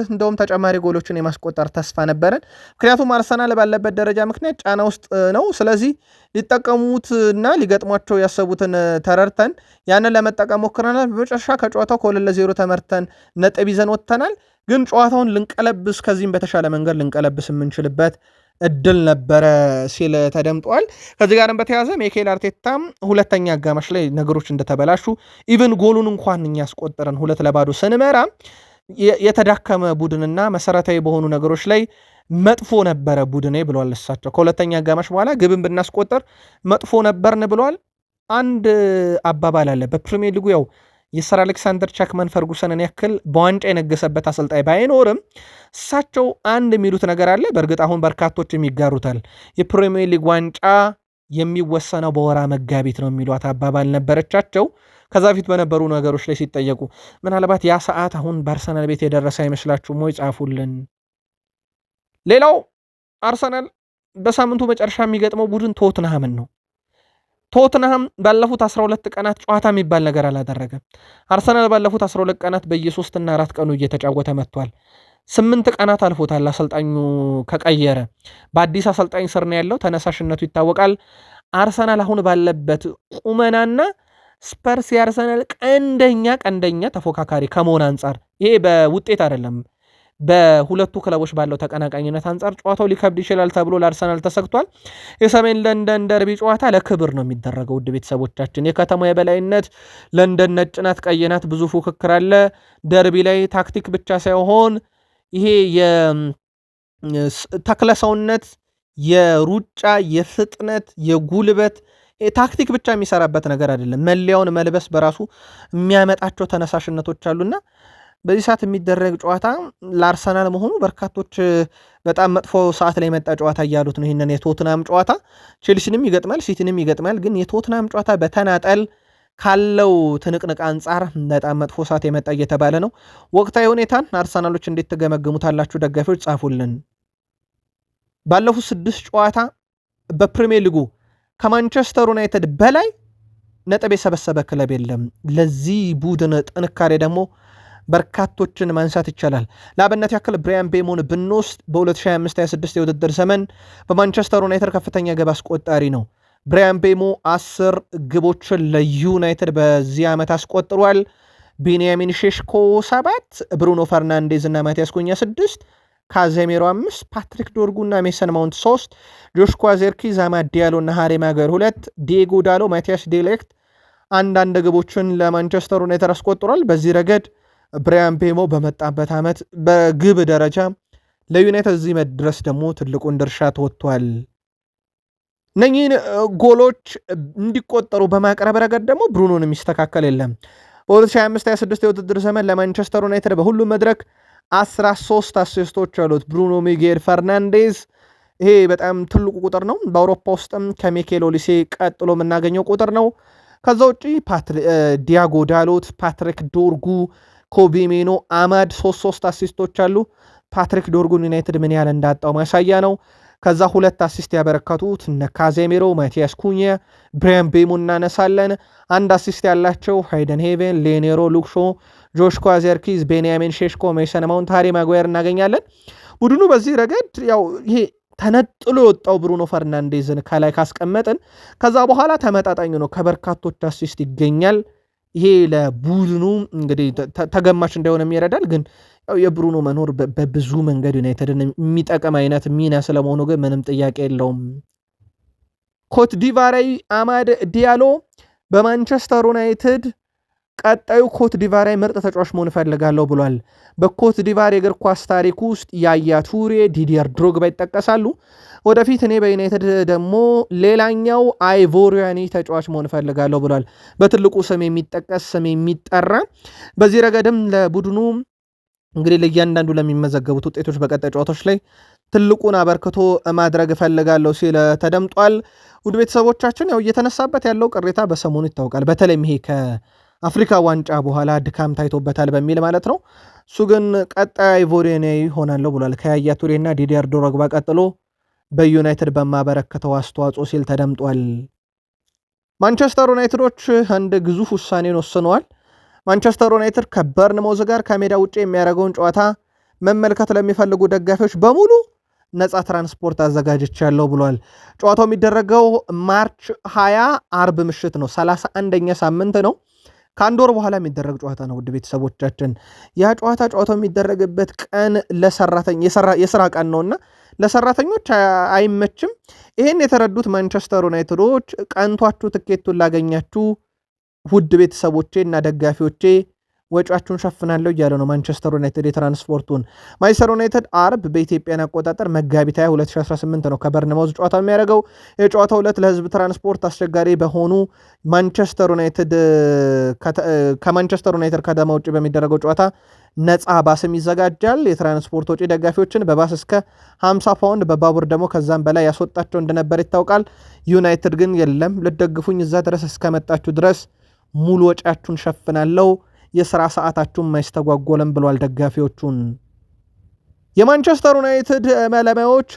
እንደውም ተጨማሪ ጎሎችን የማስቆጠር ተስፋ ነበረን፣ ምክንያቱም አርሰናል ባለበት ደረጃ ምክንያት ጫና ውስጥ ነው። ስለዚህ ሊጠቀሙት እና ሊገጥሟቸው ያሰቡትን ተረድተን ያንን ለመጠቀም ሞክረናል። በመጨረሻ ከጨዋታው ከ2-0 ተመርተን ነጥብ ይዘን ወጥተናል። ግን ጨዋታውን ልንቀለብስ ከዚህም በተሻለ መንገድ ልንቀለብስ የምንችልበት እድል ነበረ ሲል ተደምጧል። ከዚህ ጋርም በተያዘ ሚኬል አርቴታም ሁለተኛ አጋማሽ ላይ ነገሮች እንደተበላሹ ኢቭን ጎሉን እንኳን እኛ አስቆጠረን 2-0 ስንመራ የተዳከመ ቡድንና መሰረታዊ በሆኑ ነገሮች ላይ መጥፎ ነበረ ቡድኔ ብለዋል። እሳቸው ከሁለተኛ አጋማሽ በኋላ ግብን ብናስቆጠር መጥፎ ነበርን ብለዋል። አንድ አባባል አለ በፕሪሚየር ሊጉ ያው የሰር አሌክሳንደር ቻክመን ፈርጉሰንን ያክል በዋንጫ የነገሰበት አሰልጣኝ ባይኖርም እሳቸው አንድ የሚሉት ነገር አለ። በእርግጥ አሁን በርካቶችም ይጋሩታል። የፕሪሚየር ሊግ ዋንጫ የሚወሰነው በወራ መጋቢት ነው የሚሏት አባባል ነበረቻቸው። ከዛ ፊት በነበሩ ነገሮች ላይ ሲጠየቁ ምናልባት ያ ሰዓት አሁን በአርሰናል ቤት የደረሰ አይመስላችሁም ወይ? ጻፉልን። ሌላው አርሰናል በሳምንቱ መጨረሻ የሚገጥመው ቡድን ቶትንሃምን ነው። ቶትንሃም ባለፉት 12 ቀናት ጨዋታ የሚባል ነገር አላደረገም። አርሰናል ባለፉት 12 ቀናት በየ3 እና 4 ቀኑ እየተጫወተ መጥቷል። 8 ቀናት አልፎታል አሰልጣኙ ከቀየረ። በአዲስ አሰልጣኝ ስር ነው ያለው፣ ተነሳሽነቱ ይታወቃል። አርሰናል አሁን ባለበት ቁመናና ስፐርስ የአርሰናል ቀንደኛ ተፎካካሪ ከመሆን አንጻር ይሄ በውጤት አይደለም፣ በሁለቱ ክለቦች ባለው ተቀናቃኝነት አንጻር ጨዋታው ሊከብድ ይችላል ተብሎ ለአርሰናል ተሰግቷል። የሰሜን ለንደን ደርቢ ጨዋታ ለክብር ነው የሚደረገው። ውድ ቤተሰቦቻችን የከተማ የበላይነት ለንደን ነጭ ናት ቀይ ናት፣ ብዙ ፉክክር አለ። ደርቢ ላይ ታክቲክ ብቻ ሳይሆን ይሄ የተክለሰውነት፣ የሩጫ፣ የፍጥነት፣ የጉልበት ታክቲክ ብቻ የሚሰራበት ነገር አይደለም። መለያውን መልበስ በራሱ የሚያመጣቸው ተነሳሽነቶች አሉና በዚህ ሰዓት የሚደረግ ጨዋታ ለአርሰናል መሆኑ በርካቶች በጣም መጥፎ ሰዓት ላይ መጣ ጨዋታ እያሉት ነው። ይህንን የቶትናም ጨዋታ ቼልሲንም ይገጥማል፣ ሲቲንም ይገጥማል። ግን የቶትናም ጨዋታ በተናጠል ካለው ትንቅንቅ አንጻር በጣም መጥፎ ሰዓት የመጣ እየተባለ ነው። ወቅታዊ ሁኔታን አርሰናሎች እንዴት ትገመግሙታላችሁ? ደጋፊዎች ጻፉልን። ባለፉት 6 ጨዋታ በፕሪሚየር ሊጉ ከማንቸስተር ዩናይትድ በላይ ነጥብ የሰበሰበ ክለብ የለም። ለዚህ ቡድን ጥንካሬ ደግሞ በርካቶችን ማንሳት ይቻላል። ለአብነት ያክል ብራያን ቤሞን ብንወስድ በ2025/26 የውድድር ዘመን በማንቸስተር ዩናይትድ ከፍተኛ ግብ አስቆጣሪ ነው። ብራያን ቤሞ 10 ግቦችን ለዩናይትድ በዚህ ዓመት አስቆጥሯል። ቤንያሚን ሼሽኮ 7፣ ብሩኖ ፈርናንዴዝ እና ማቲያስ ኩኛ 6፣ ካዜሜሮ 5፣ ፓትሪክ ዶርጉ እና ሜሰን ማውንት 3፣ ጆሽኳ ዜርኪዝ፣ አማድ ዲያሎ እና ሃሪ ማገር 2፣ ዲዬጎ ዳሎ፣ ማቲያስ ዴሌክት አንዳንድ ግቦችን ለማንቸስተር ዩናይትድ አስቆጥሯል። በዚህ ረገድ ብራያን ቤሞ በመጣበት ዓመት በግብ ደረጃ ለዩናይትድ እዚህ መድረስ ደግሞ ትልቁን ድርሻ ተወጥቷል። እነኚህን ጎሎች እንዲቆጠሩ በማቅረብ ረገድ ደግሞ ብሩኖን የሚስተካከል የለም። በ2025/26 የውድድር ዘመን ለማንቸስተር ዩናይትድ በሁሉም መድረክ 13 አሲስቶች አሉት ብሩኖ ሚጌል ፈርናንዴዝ። ይሄ በጣም ትልቁ ቁጥር ነው። በአውሮፓ ውስጥም ከሚኬል ኦሊሴ ቀጥሎ የምናገኘው ቁጥር ነው። ከዛ ውጪ ዲያጎ ዳሎት፣ ፓትሪክ ዶርጉ፣ ኮቢ ሜኖ፣ አማድ 3 አሲስቶች አሉ። ፓትሪክ ዶርጉን ዩናይትድ ምን ያህል እንዳጣው ማሳያ ነው። ከዛ 2 አሲስት ያበረከቱት እነ ካዜሜሮ፣ ማቲያስ ኩኛ፣ ብራያን ቤሞ እናነሳለን። 1 አሲስት ያላቸው ሃይደን ሄቨን፣ ሌኔሮ ሉክሾ፣ ጆሽኳ ዜርኪዝ፣ ቤንያሚን ሼሽኮ፣ ሜሰን ማውንት፣ ሃሪ ማጓየር እናገኛለን። ቡድኑ በዚህ ረገድ ያው ይሄ ተነጥሎ የወጣው ብሩኖ ፈርናንዴዝን ከላይ ካስቀመጥን ከዛ በኋላ ተመጣጣኝ ነው። ከበርካቶች አሲስት ይገኛል። ይሄ ለቡድኑ እንግዲህ ተገማች እንዳይሆንም ይረዳል። ግን የብሩኖ መኖር በብዙ መንገድ ዩናይትድን የሚጠቅም አይነት ሚና ስለመሆኑ ግን ምንም ጥያቄ የለውም። ኮት ዲቫራዊ አማድ ዲያሎ በማንቸስተር ዩናይትድ ቀጣዩ ኮት ዲቫራዊ ምርጥ ተጫዋች መሆን እፈልጋለሁ ብሏል። በኮት ዲቫር የእግር ኳስ ታሪክ ውስጥ ያያ ቱሬ፣ ዲዲየር ድሮግባ ይጠቀሳሉ። ወደፊት እኔ በዩናይትድ ደግሞ ሌላኛው አይቮሪያኒ ተጫዋች መሆን እፈልጋለሁ ብሏል። በትልቁ ስም የሚጠቀስ ስም የሚጠራ በዚህ ረገድም ለቡድኑ እንግዲህ ለእያንዳንዱ ለሚመዘገቡት ውጤቶች በቀጣይ ጨዋታዎች ላይ ትልቁን አበርክቶ ማድረግ እፈልጋለሁ ሲል ተደምጧል። ውድ ቤተሰቦቻችን ያው እየተነሳበት ያለው ቅሬታ በሰሞኑ ይታወቃል። በተለይም ይሄ ከአፍሪካ ዋንጫ በኋላ ድካም ታይቶበታል በሚል ማለት ነው። እሱ ግን ቀጣይ አይቮሪያኒ ሆናለሁ ብሏል። ከያያ ቱሬና ዲዲየር ድሮግባ ቀጥሎ በዩናይትድ በማበረከተው አስተዋጽኦ ሲል ተደምጧል። ማንቸስተር ዩናይትዶች አንድ ግዙፍ ውሳኔን ወስነዋል። ማንቸስተር ዩናይትድ ከበርንማውዝ ጋር ከሜዳ ውጭ የሚያደርገውን ጨዋታ መመልከት ለሚፈልጉ ደጋፊዎች በሙሉ ነፃ ትራንስፖርት አዘጋጅቻለሁ ብሏል። ጨዋታው የሚደረገው ማርች 20 አርብ ምሽት ነው። 31ኛ ሳምንት ነው። ከአንድ ወር በኋላ የሚደረግ ጨዋታ ነው። ውድ ቤተሰቦቻችን ያ ጨዋታው የሚደረግበት ቀን የስራ ቀን ነውና ለሰራተኞች አይመችም። ይህን የተረዱት ማንቸስተር ዩናይትዶች ቀንቷችሁ ትኬቱን ላገኛችሁ ውድ ቤተሰቦቼ እና ደጋፊዎቼ ወጪያችሁን ሸፍናለሁ እያለ ነው ማንቸስተር ዩናይትድ የትራንስፖርቱን። ማንቸስተር ዩናይትድ አርብ በኢትዮጵያን አቆጣጠር መጋቢት 2018 ነው ከበርንማውዝ ጨዋታ የሚያደርገው። የጨዋታው ዕለት ለህዝብ ትራንስፖርት አስቸጋሪ በሆኑ ከማንቸስተር ዩናይትድ ከተማ ውጭ በሚደረገው ጨዋታ ነፃ ባስም ይዘጋጃል። የትራንስፖርት ወጪ ደጋፊዎችን በባስ እስከ 50 ፓውንድ በባቡር ደግሞ ከዛም በላይ ያስወጣቸው እንደነበር ይታወቃል። ዩናይትድ ግን የለም ልትደግፉኝ እዛ ድረስ እስከመጣችሁ ድረስ ሙሉ ወጪያችሁን ሸፍናለሁ፣ የሥራ ሰዓታችሁን ማይስተጓጎለም ብሏል ደጋፊዎቹን። የማንቸስተር ዩናይትድ መለማዮች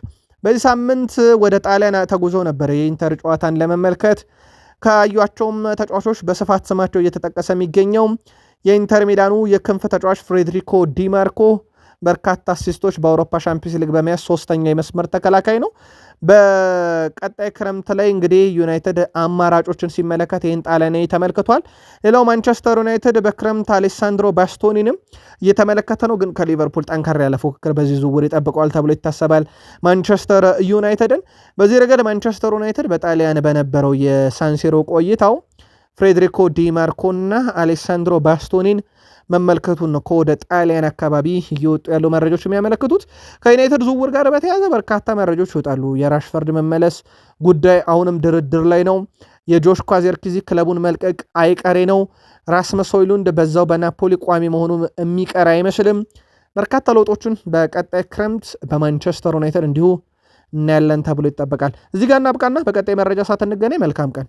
በዚህ ሳምንት ወደ ጣሊያን ተጉዞ ነበር የኢንተር ጨዋታን ለመመልከት። ካዩአቸውም ተጫዋቾች በስፋት ስማቸው እየተጠቀሰ የሚገኘው የኢንተር ሚላኑ የክንፍ ተጫዋች ፍሬድሪኮ ዲማርኮ በርካታ አሲስቶች በአውሮፓ ሻምፒዮንስ ሊግ በመያዝ 3ኛ የመስመር ተከላካይ ነው። በቀጣይ ክረምት ላይ እንግዲህ ዩናይትድ አማራጮችን ሲመለከት ይህን ጣሊያናዊ ተመልክቷል። ሌላው ማንቸስተር ዩናይትድ በክረምት አሌሳንድሮ ባስቶኒንም እየተመለከተ ነው። ግን ከሊቨርፑል ጠንከር ያለ ፉክክር በዚህ ዝውውር ይጠብቀዋል ተብሎ ይታሰባል ማንቸስተር ዩናይትድን። በዚህ ረገድ ማንቸስተር ዩናይትድ በጣሊያን በነበረው የሳንሲሮ ቆይታው ፍሬድሪኮ ዲማርኮና አሌሳንድሮ ባስቶኒን መመልከቱን ነው ከወደ ጣሊያን አካባቢ እየወጡ ያሉ መረጃዎች የሚያመለክቱት። ከዩናይትድ ዝውውር ጋር በተያያዘ በርካታ መረጃዎች ይወጣሉ። የራሽፈርድ መመለስ ጉዳይ አሁንም ድርድር ላይ ነው። የጆሽኳ ዜርኪዚ ክለቡን መልቀቅ አይቀሬ ነው። ራስመስ ሆይሉንድ በዛው በናፖሊ ቋሚ መሆኑ የሚቀር አይመስልም። በርካታ ለውጦችን በቀጣይ ክረምት በማንቸስተር ዩናይትድ እንዲሁ እናያለን ተብሎ ይጠበቃል። እዚህ ጋር እናብቃና በቀጣይ መረጃ ሰዓት እንገናኝ። መልካም ቀን።